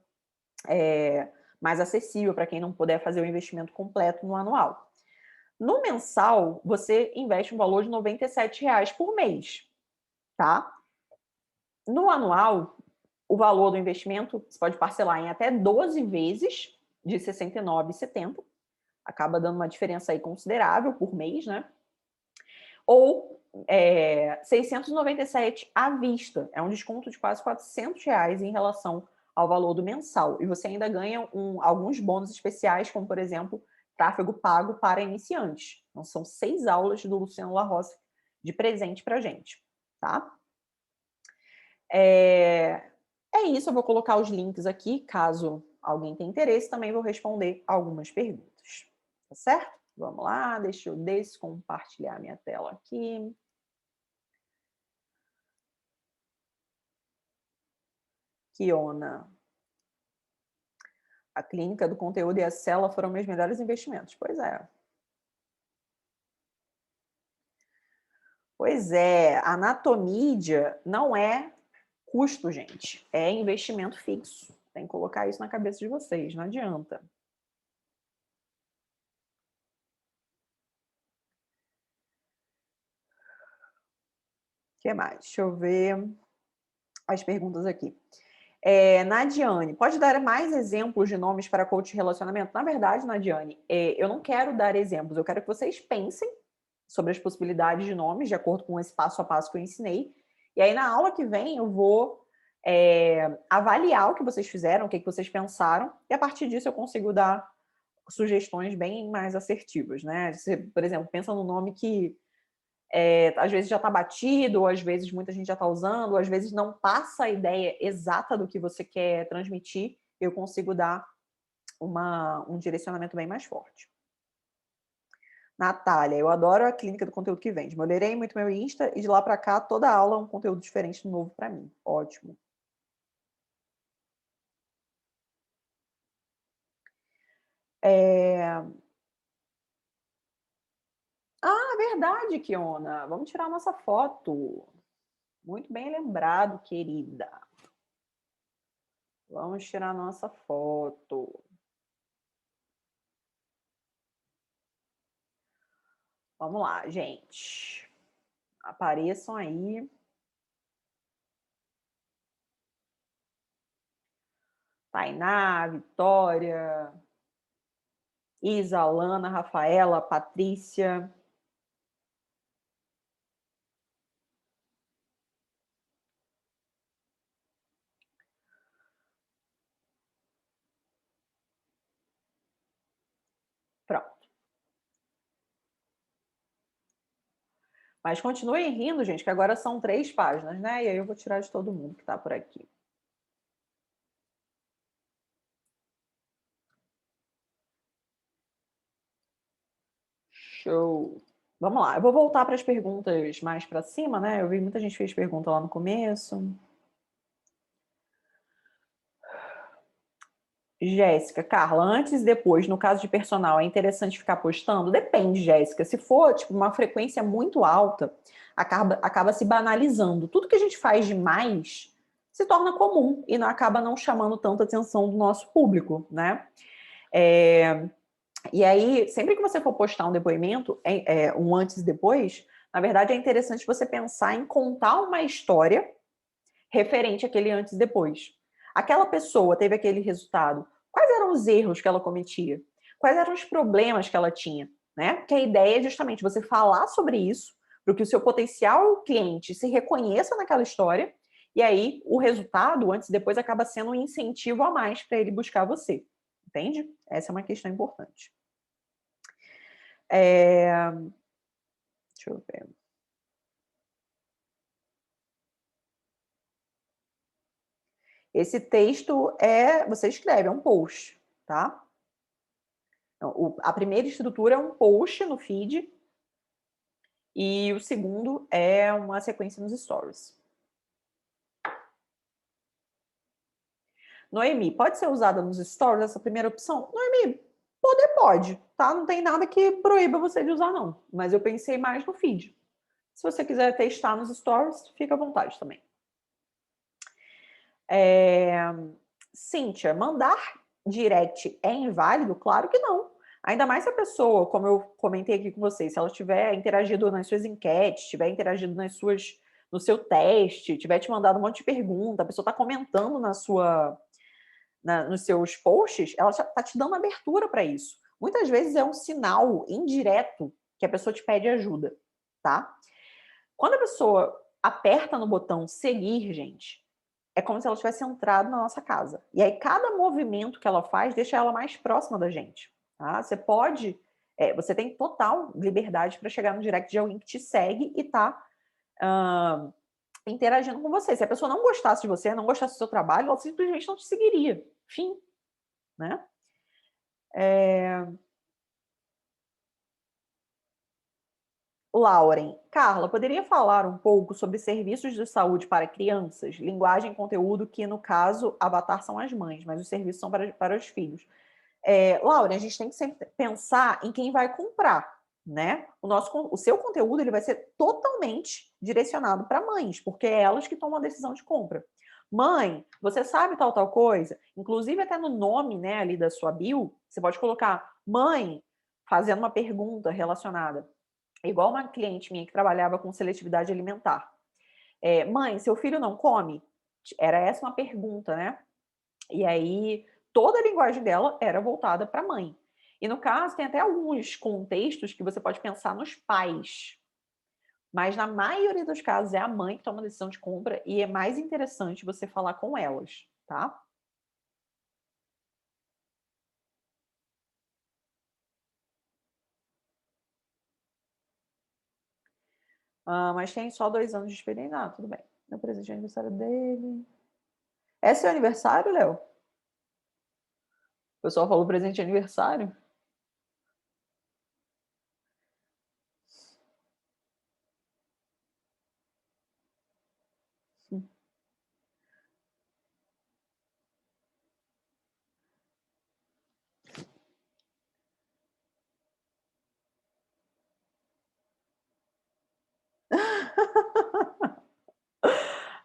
mais acessível para quem não puder fazer o investimento completo no anual. No mensal, você investe um valor de R$97 por mês, tá? No anual, o valor do investimento você pode parcelar em até 12 vezes de R$ 69,70. Acaba dando uma diferença aí considerável por mês, né? Ou 697 à vista. É um desconto de quase R$400 em relação ao valor do mensal. E você ainda ganha alguns bônus especiais, como, por exemplo, tráfego pago para iniciantes. Então, são 6 aulas do Luciano La Rossi de presente pra gente, tá? É isso, eu vou colocar os links aqui, caso alguém tenha interesse, também vou responder algumas perguntas, tá certo? Vamos lá, deixa eu descompartilhar minha tela aqui. Kiona. A clínica do conteúdo e a célula foram meus melhores investimentos. Pois é. Pois é, a anatomídia não é custo, gente. É investimento fixo. Tem que colocar isso na cabeça de vocês, não adianta. O que mais? Deixa eu ver as perguntas aqui. Nadiane, pode dar mais exemplos de nomes para coach de relacionamento? Na verdade, Nadiane, eu não quero dar exemplos, eu quero que vocês pensem sobre as possibilidades de nomes, de acordo com esse passo a passo que eu ensinei. E aí, na aula que vem, eu vou avaliar o que vocês fizeram, o que vocês pensaram, e a partir disso eu consigo dar sugestões bem mais assertivas, né? Você, por exemplo, pensa no nome que às vezes já está batido, ou às vezes muita gente já está usando, ou às vezes não passa a ideia exata do que você quer transmitir, eu consigo dar um direcionamento bem mais forte. Natália, eu adoro a clínica do conteúdo que vende. Melhorei muito meu Insta e de lá para cá, toda aula é um conteúdo diferente, novo para mim. Ótimo. Ah, verdade, Kiona. Vamos tirar nossa foto. Muito bem lembrado, querida. Vamos tirar nossa foto. Vamos lá, gente. Apareçam aí. Tainá, Vitória, Isa, Alana, Rafaela, Patrícia. Pronto. Mas continuem rindo, gente, que agora são 3 páginas, né? E aí eu vou tirar de todo mundo que está por aqui. Show. Vamos lá, eu vou voltar para as perguntas mais para cima, né? Eu vi muita gente fez pergunta lá no começo. Jéssica, Carla, antes e depois, no caso de personal, é interessante ficar postando? Depende, Jéssica. Se for tipo uma frequência muito alta, acaba se banalizando. Tudo que a gente faz demais se torna comum e não acaba não chamando tanta atenção do nosso público, né? E aí, sempre que você for postar um depoimento, um antes e depois, na verdade é interessante você pensar em contar uma história referente àquele antes e depois. Aquela pessoa teve aquele resultado. Quais eram os erros que ela cometia? Quais eram os problemas que ela tinha? Né? Porque a ideia é justamente você falar sobre isso, para que o seu potencial cliente se reconheça naquela história, e aí o resultado, antes e depois, acaba sendo um incentivo a mais para ele buscar você. Entende? Essa é uma questão importante. Deixa eu ver. Esse texto você escreve, é um post, tá? Então, a primeira estrutura é um post no feed e o segundo é uma sequência nos stories. Noemi, pode ser usada nos stories essa primeira opção? Noemi, pode, tá? Não tem nada que proíba você de usar, não. Mas eu pensei mais no feed. Se você quiser testar nos stories, fica à vontade também. Cíntia, mandar direct é inválido? Claro que não. Ainda mais se a pessoa, como eu comentei aqui com vocês, se ela tiver interagido nas suas enquetes, tiver interagido no seu teste, tiver te mandado um monte de pergunta, a pessoa está comentando nos seus posts, ela já está te dando abertura para isso. Muitas vezes é um sinal indireto que a pessoa te pede ajuda, tá? Quando a pessoa aperta no botão seguir, gente, é como se ela tivesse entrado na nossa casa. E aí, cada movimento que ela faz deixa ela mais próxima da gente. Tá? Você pode Você tem total liberdade para chegar no direct de alguém que te segue e tá interagindo com você. Se a pessoa não gostasse de você, não gostasse do seu trabalho, ela simplesmente não te seguiria. Fim. Né? Lauren, Carla, poderia falar um pouco sobre serviços de saúde para crianças? Linguagem e conteúdo que, no caso, Avatar são as mães, mas os serviços são para os filhos. Lauren, a gente tem que sempre pensar em quem vai comprar, né? O seu conteúdo ele vai ser totalmente direcionado para mães, porque é elas que tomam a decisão de compra. Mãe, você sabe tal coisa? Inclusive até no nome, né, ali da sua bio, você pode colocar mãe, fazendo uma pergunta relacionada. Igual uma cliente minha que trabalhava com seletividade alimentar. Mãe, seu filho não come? Era essa uma pergunta, né? E aí, toda a linguagem dela era voltada para a mãe. E no caso, tem até alguns contextos que você pode pensar nos pais. Mas na maioria dos casos é a mãe que toma a decisão de compra e é mais interessante você falar com elas, tá? Mas tem só 2 anos de experiência. Ah, tudo bem. Meu presente de aniversário dele. É seu aniversário, Léo? O pessoal falou presente de aniversário?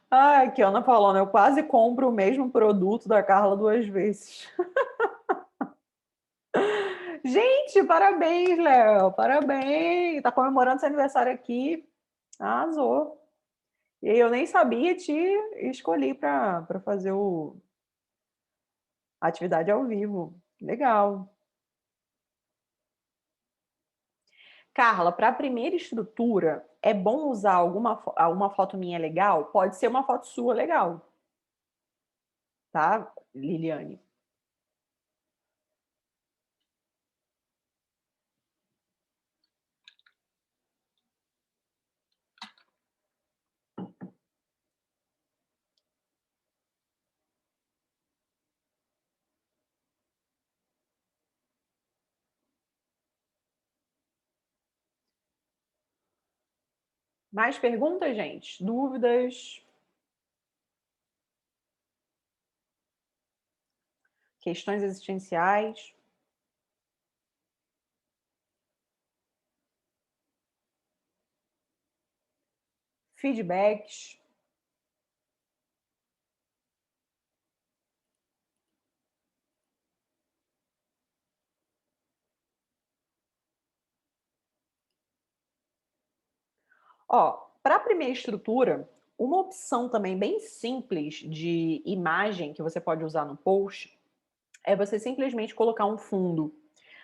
Ah, aqui, Ana Paulona, eu quase compro o mesmo produto da Carla 2 vezes. Gente, parabéns, Léo. Parabéns. Tá comemorando seu aniversário aqui. Arrasou. E aí eu nem sabia, te escolhi para fazer a atividade ao vivo. Legal. Carla, para a primeira estrutura, é bom usar alguma foto minha legal? Pode ser uma foto sua legal. Tá, Liliane? Mais perguntas, gente? Dúvidas? Questões existenciais? Feedbacks? Ó, para a primeira estrutura, uma opção também bem simples de imagem que você pode usar no post é você simplesmente colocar um fundo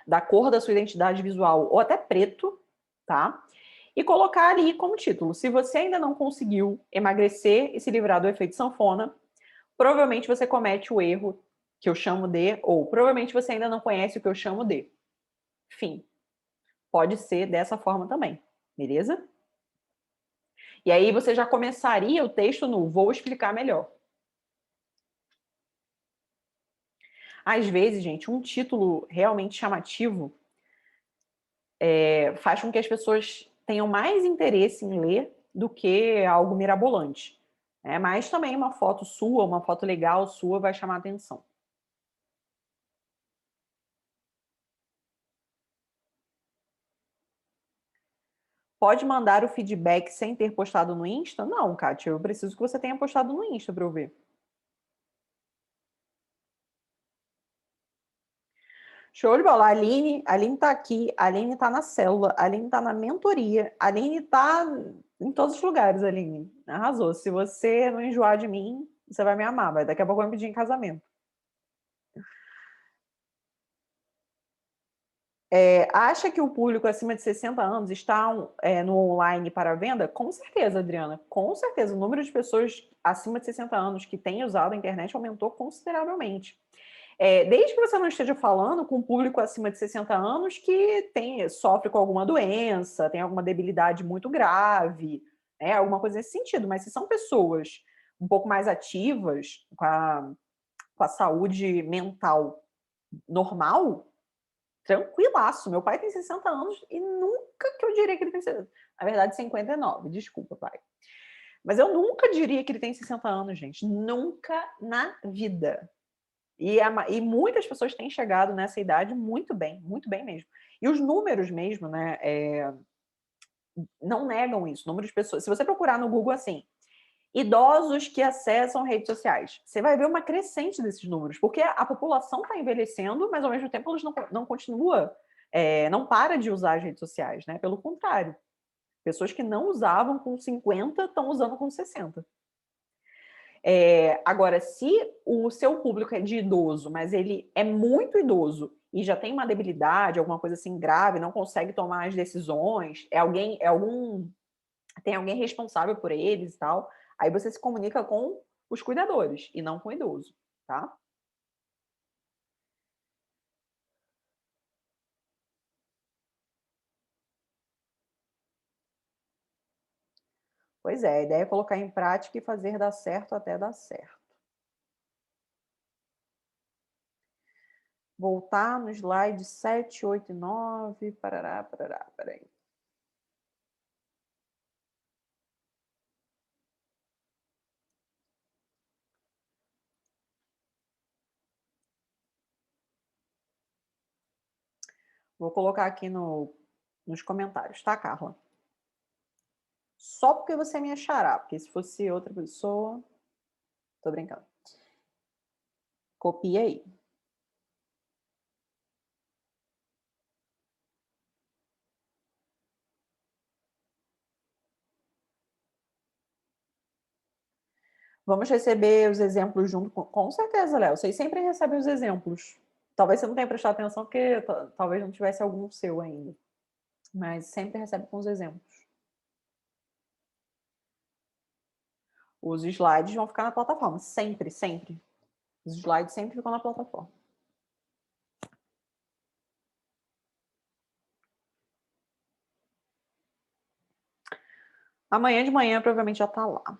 da cor da sua identidade visual ou até preto, tá? E colocar ali como título: se você ainda não conseguiu emagrecer e se livrar do efeito sanfona, provavelmente você comete o erro que eu chamo de, ou provavelmente você ainda não conhece o que eu chamo de. Fim. Pode ser dessa forma também, beleza? E aí você já começaria o texto no vou explicar melhor. Às vezes, gente, um título realmente chamativo faz com que as pessoas tenham mais interesse em ler do que algo mirabolante. Mas também uma foto sua, uma foto legal sua vai chamar a atenção. Pode mandar o feedback sem ter postado no Insta? Não, Kátia, eu preciso que você tenha postado no Insta para eu ver. Show de bola. A Aline tá aqui, a Aline tá na célula, a Aline tá na mentoria, a Aline tá em todos os lugares, Aline. Arrasou. Se você não enjoar de mim, você vai me amar. Daqui a pouco vai me pedir em casamento. Acha que o público acima de 60 anos está no online para venda? Com certeza, Adriana. Com certeza. O número de pessoas acima de 60 anos que têm usado a internet aumentou consideravelmente. Desde que você não esteja falando com um público acima de 60 anos que sofre com alguma doença, tem alguma debilidade muito grave, alguma coisa nesse sentido. Mas se são pessoas um pouco mais ativas, com a saúde mental normal, tranquilaço. Meu pai tem 60 anos e nunca que eu diria que ele tem 60. Na verdade, 59. Desculpa, pai. Mas eu nunca diria que ele tem 60 anos, gente. Nunca na vida. E muitas pessoas têm chegado nessa idade muito bem mesmo. E os números mesmo, né, não negam isso. Número de pessoas. Se você procurar no Google assim, idosos que acessam redes sociais, você vai ver uma crescente desses números, porque a população está envelhecendo, mas ao mesmo tempo eles não continua, não para de usar as redes sociais, né? Pelo contrário, pessoas que não usavam com 50 estão usando com 60. Agora, se o seu público é de idoso, mas ele é muito idoso e já tem uma debilidade, alguma coisa assim grave, não consegue tomar as decisões, tem alguém responsável por eles e tal, aí você se comunica com os cuidadores e não com o idoso, tá? Pois é, a ideia é colocar em prática e fazer dar certo até dar certo. Voltar no slide 7, 8 e 9. Parará, peraí. Vou colocar aqui nos comentários, tá, Carla? Só porque você me achará, porque se fosse outra pessoa... Tô brincando. Copia aí. Vamos receber os exemplos junto com certeza, Léo. Vocês sempre recebem os exemplos. Talvez você não tenha prestado atenção, porque talvez não tivesse algum seu ainda. Mas sempre recebe com os exemplos. Os slides vão ficar na plataforma. Sempre, sempre. Os slides sempre ficam na plataforma. Amanhã de manhã provavelmente já está lá.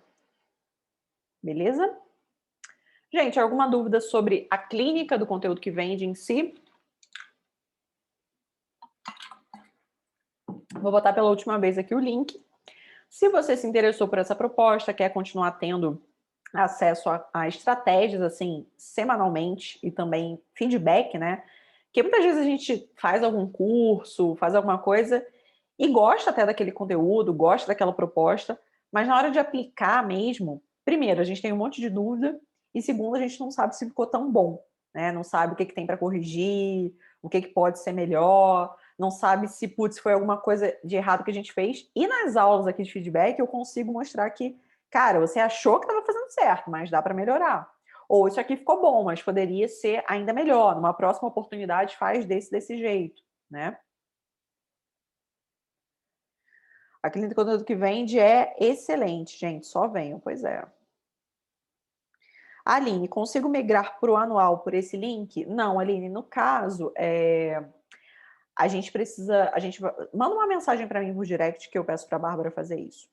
Beleza? Gente, alguma dúvida sobre a clínica do conteúdo que vende em si? Vou botar pela última vez aqui o link. Se você se interessou por essa proposta, quer continuar tendo acesso a estratégias, assim, semanalmente e também feedback, né? Porque muitas vezes a gente faz algum curso, faz alguma coisa e gosta até daquele conteúdo, gosta daquela proposta, mas na hora de aplicar mesmo, primeiro, a gente tem um monte de dúvida e segundo, a gente não sabe se ficou tão bom, né? Não sabe o que tem para corrigir, o que pode ser melhor, não sabe se, putz, foi alguma coisa de errado que a gente fez. E nas aulas aqui de feedback, eu consigo mostrar que, cara, você achou que estava fazendo certo, mas dá para melhorar. Ou isso aqui ficou bom, mas poderia ser ainda melhor. Numa próxima oportunidade, faz desse jeito, né? A clínica de conteúdo que vende é excelente, gente. Só venham, pois é. Aline, consigo migrar para o anual por esse link? Não, Aline, no caso, a gente precisa... manda uma mensagem para mim por direct que eu peço para a Bárbara fazer isso.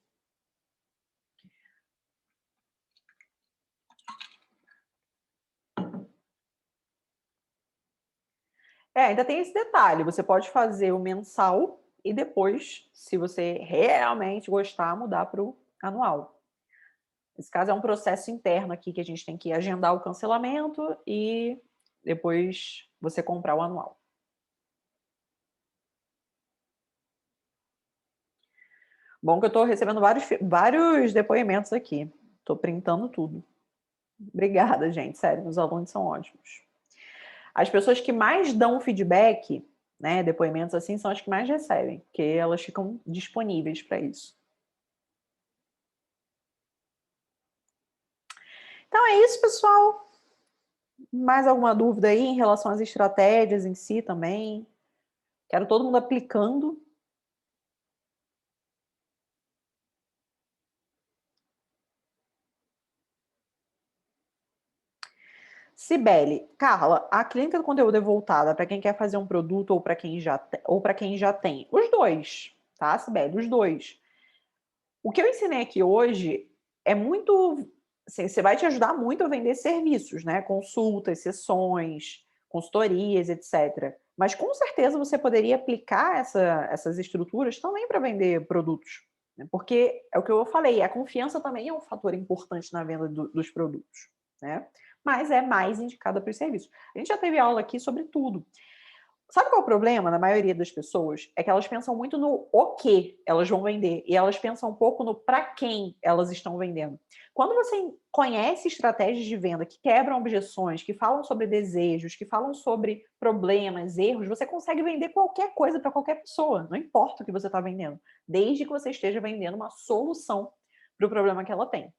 Ainda tem esse detalhe. Você pode fazer o mensal e depois, se você realmente gostar, mudar para o anual. Esse caso é um processo interno aqui que a gente tem que agendar o cancelamento e depois você comprar o anual. Bom que eu estou recebendo vários depoimentos aqui. Estou printando tudo. Obrigada, gente. Sério, os alunos são ótimos. As pessoas que mais dão feedback, né, depoimentos assim, são as que mais recebem, porque elas ficam disponíveis para isso. Então é isso, pessoal. Mais alguma dúvida aí em relação às estratégias em si também? Quero todo mundo aplicando. Cibele, Carla, a clínica do conteúdo é voltada para quem quer fazer um produto ou para quem já tem. Os dois, tá, Cibele? Os dois. O que eu ensinei aqui hoje é muito. Assim, você vai te ajudar muito a vender serviços, né? Consultas, sessões, consultorias, etc. Mas com certeza você poderia aplicar essas estruturas também para vender produtos. Né? Porque é o que eu falei, a confiança também é um fator importante na venda dos produtos. Né? Mas é mais indicada para os serviços. A gente já teve aula aqui sobre tudo. Sabe qual é o problema na maioria das pessoas? É que elas pensam muito no o que elas vão vender e elas pensam um pouco no para quem elas estão vendendo. Quando você conhece estratégias de venda que quebram objeções, que falam sobre desejos, que falam sobre problemas, erros, você consegue vender qualquer coisa para qualquer pessoa, não importa o que você está vendendo, desde que você esteja vendendo uma solução para o problema que ela tem.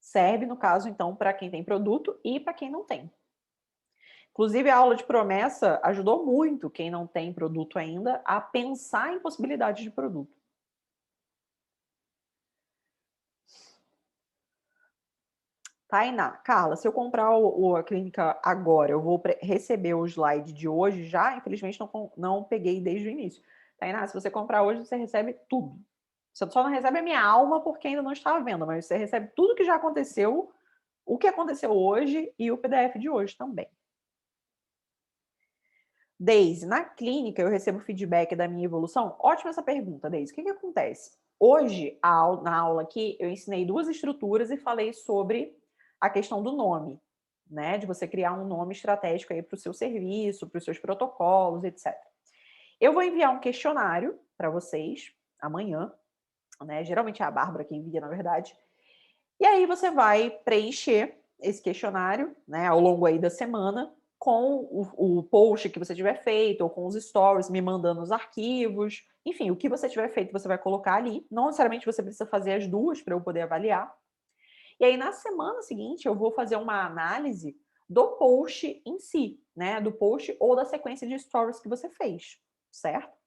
Serve, no caso, então, para quem tem produto e para quem não tem. Inclusive, a aula de promessa ajudou muito quem não tem produto ainda a pensar em possibilidades de produto. Tainá, Carla, se eu comprar a clínica agora, eu vou receber o slide de hoje já? Infelizmente, não peguei desde o início. Tainá, se você comprar hoje, você recebe tudo. Você só não recebe a minha alma porque ainda não está à venda, mas você recebe tudo que já aconteceu, o que aconteceu hoje e o PDF de hoje também. Deise, na clínica eu recebo feedback da minha evolução? Ótima essa pergunta, Deise. O que acontece? Hoje, na aula aqui, eu ensinei 2 estruturas e falei sobre a questão do nome, né? De você criar um nome estratégico aí para o seu serviço, para os seus protocolos, etc. Eu vou enviar um questionário para vocês amanhã, né? Geralmente é a Bárbara que envia, na verdade. E aí você vai preencher esse questionário, né, ao longo aí da semana, com o post que você tiver feito, ou com os stories, me mandando os arquivos. Enfim, o que você tiver feito, você vai colocar ali. Não necessariamente você precisa fazer as duas para eu poder avaliar. E aí, na semana seguinte, eu vou fazer uma análise do post em si, né? Do post ou da sequência de stories que você fez, certo?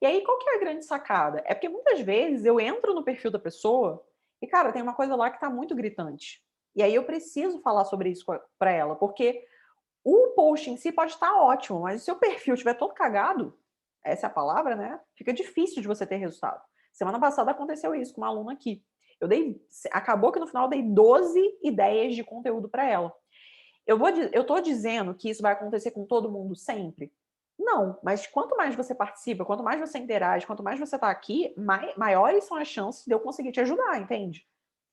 E aí, qual que é a grande sacada? É porque muitas vezes eu entro no perfil da pessoa e, cara, tem uma coisa lá que tá muito gritante. E aí eu preciso falar sobre isso para ela, porque o post em si pode estar ótimo, mas se o seu perfil estiver todo cagado, essa é a palavra, né? Fica difícil de você ter resultado. Semana passada aconteceu isso com uma aluna aqui. Acabou que no final eu dei 12 ideias de conteúdo para ela. Eu tô dizendo que isso vai acontecer com todo mundo sempre? Não, mas quanto mais você participa, quanto mais você interage, quanto mais você está aqui, maiores são as chances de eu conseguir te ajudar, entende?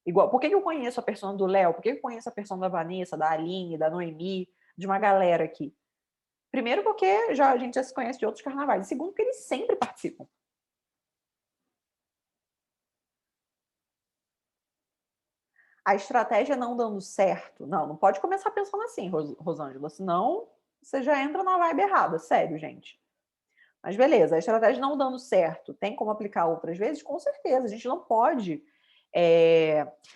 Igual, por que eu conheço a persona do Léo? Por que eu conheço a persona da Vanessa, da Aline, da Noemi, de uma galera aqui? Primeiro porque a gente já se conhece de outros carnavais. E segundo porque eles sempre participam. A estratégia não dando certo. Não pode começar pensando assim, Rosângela, senão você já entra na vibe errada. Sério, gente. Mas beleza, a estratégia não dando certo, tem como aplicar outras vezes? Com certeza, a gente não pode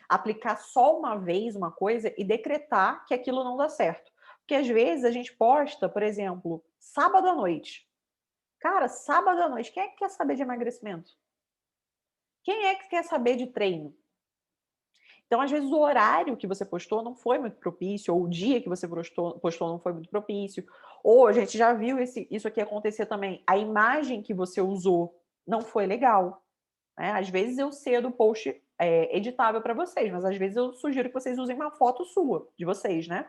aplicar só uma vez uma coisa e decretar que aquilo não dá certo. Porque às vezes a gente posta, por exemplo, sábado à noite. Cara, sábado à noite, quem é que quer saber de emagrecimento? Quem é que quer saber de treino? Então, às vezes, o horário que você postou não foi muito propício, ou o dia que você postou não foi muito propício, ou a gente já viu isso aqui acontecer também. A imagem que você usou não foi legal. Né? Às vezes eu cedo o post editável para vocês, mas às vezes eu sugiro que vocês usem uma foto sua, de vocês, né?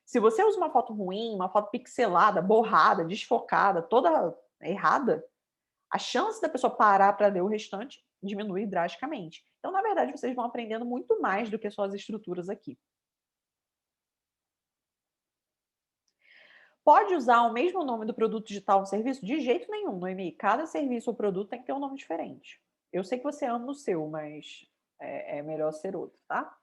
Se você usa uma foto ruim, uma foto pixelada, borrada, desfocada, toda errada, a chance da pessoa parar para ler o restante diminui drasticamente. Então, na verdade, vocês vão aprendendo muito mais do que só as estruturas aqui. Pode usar o mesmo nome do produto digital no serviço? De jeito nenhum, Noemi. Cada serviço ou produto tem que ter um nome diferente. Eu sei que você ama o seu, mas é melhor ser outro, tá?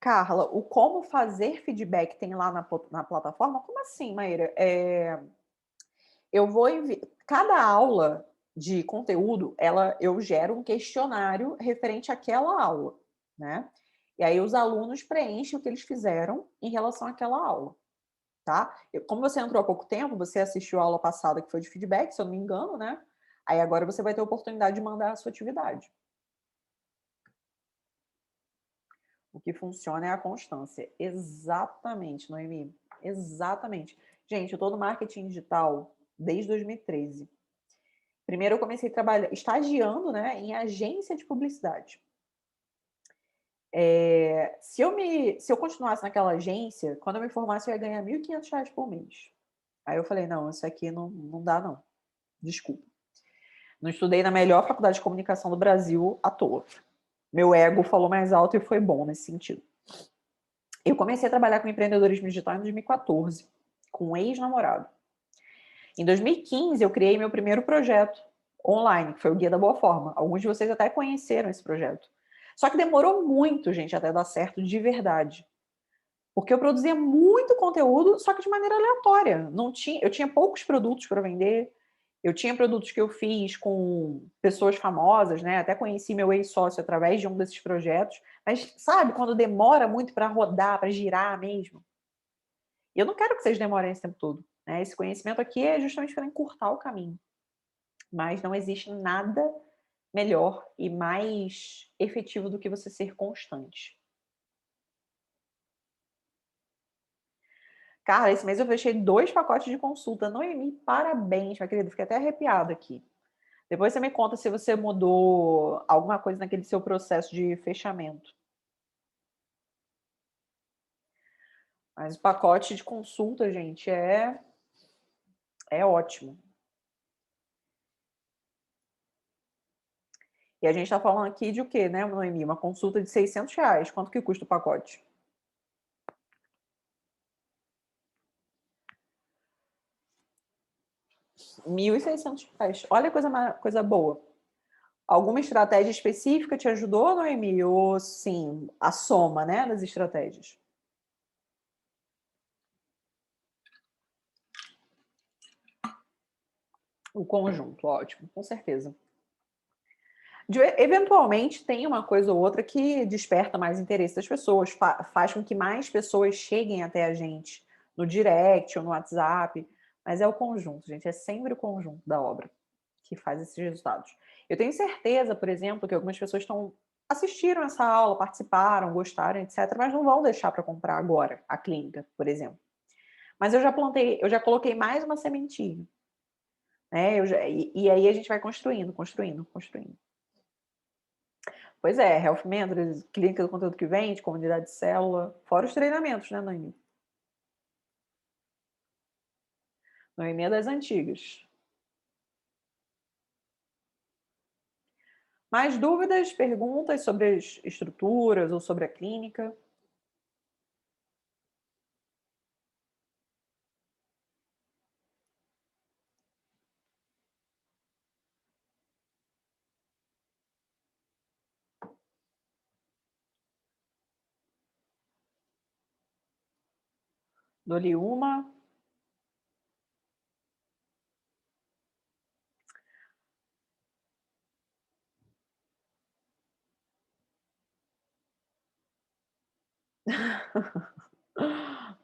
Carla, o como fazer feedback tem lá na plataforma? Como assim, Maíra? Eu vou cada aula de conteúdo, eu gero um questionário referente àquela aula, né? E aí os alunos preenchem o que eles fizeram em relação àquela aula. tá? Como você entrou há pouco tempo, você assistiu a aula passada que foi de feedback, se eu não me engano, né? Aí agora você vai ter a oportunidade de mandar a sua atividade. O que funciona é a constância. Exatamente, Noemi. Exatamente. Gente, eu tô no marketing digital desde 2013. Primeiro eu comecei a trabalhar, estagiando, né, em agência de publicidade. Se eu continuasse naquela agência, quando eu me formasse, eu ia ganhar R$ 1.500 por mês. Aí eu falei, não, isso aqui não dá, não. Desculpa. Não estudei na melhor faculdade de comunicação do Brasil à toa. Meu ego falou mais alto e foi bom nesse sentido. Eu comecei a trabalhar com empreendedorismo digital em 2014, com um ex-namorado. Em 2015, eu criei meu primeiro projeto online, que foi o Guia da Boa Forma. Alguns de vocês até conheceram esse projeto. Só que demorou muito, gente, até dar certo de verdade. Porque eu produzia muito conteúdo, só que de maneira aleatória. Eu tinha poucos produtos para vender. Eu tinha produtos que eu fiz com pessoas famosas, né? Até conheci meu ex-sócio através de um desses projetos. Mas sabe quando demora muito para rodar, para girar mesmo? E eu não quero que vocês demorem esse tempo todo, né? Esse conhecimento aqui é justamente para encurtar o caminho. Mas não existe nada melhor e mais efetivo do que você ser constante. Cara, esse mês eu fechei 2 pacotes de consulta. Noemi, parabéns, minha querida. Fiquei até arrepiada aqui. Depois você me conta se você mudou alguma coisa naquele seu processo de fechamento. Mas o pacote de consulta, gente, é ótimo. E a gente está falando aqui de o quê, né, Noemi? Uma consulta de R$ 600. Quanto que custa o pacote? R$ 1.600. Olha coisa boa. Alguma estratégia específica te ajudou, Noemi? Ou sim, a soma, né, das estratégias? O conjunto, ótimo, com certeza. Eventualmente tem uma coisa ou outra que desperta mais interesse das pessoas, faz com que mais pessoas cheguem até a gente no direct ou no WhatsApp, mas é o conjunto, gente, é sempre o conjunto da obra que faz esses resultados. Eu tenho certeza, por exemplo, que algumas pessoas assistiram essa aula, participaram, gostaram, etc., mas não vão deixar para comprar agora a clínica, por exemplo. Mas eu já coloquei mais uma sementinha, né? E aí a gente vai construindo. Pois é, Health Mentors, clínica do conteúdo que vende, comunidade de célula, fora os treinamentos, né, Noemi? Noemi é das antigas. Mais dúvidas, perguntas sobre as estruturas ou sobre a clínica? Dou-lhe uma.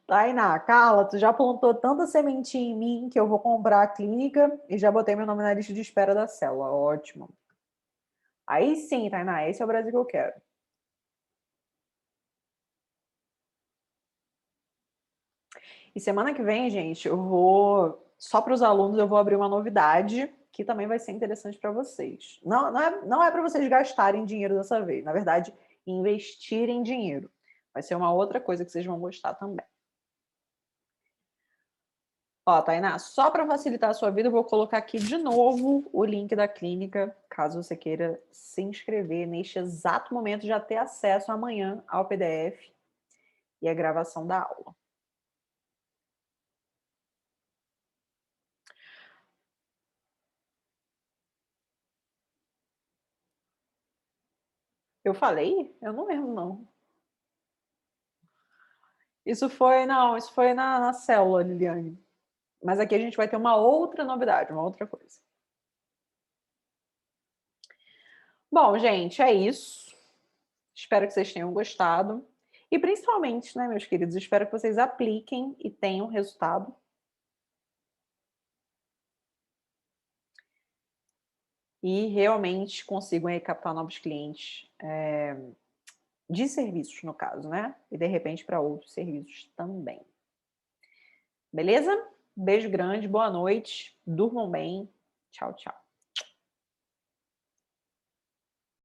Tainá, Carla, tu já plantou tanta sementinha em mim que eu vou comprar a clínica e já botei meu nome na lista de espera da célula. Ótimo. Aí sim, Tainá, esse é o Brasil que eu quero. E semana que vem, gente, só para os alunos, eu vou abrir uma novidade que também vai ser interessante para vocês. Não é para vocês gastarem dinheiro dessa vez. Na verdade, investirem dinheiro. Vai ser uma outra coisa que vocês vão gostar também. Ó, Tainá, só para facilitar a sua vida, eu vou colocar aqui de novo o link da clínica, caso você queira se inscrever neste exato momento, já ter acesso amanhã ao PDF e a gravação da aula. Eu falei? Eu não lembro, não. Isso foi na célula, Liliane. Mas aqui a gente vai ter uma outra novidade, uma outra coisa. Bom, gente, é isso. Espero que vocês tenham gostado. E principalmente, né, meus queridos, espero que vocês apliquem e tenham resultado. E realmente consigam aí captar novos clientes de serviços, no caso, né? E de repente para outros serviços também. Beleza? Beijo grande, boa noite, durmam bem. Tchau, tchau.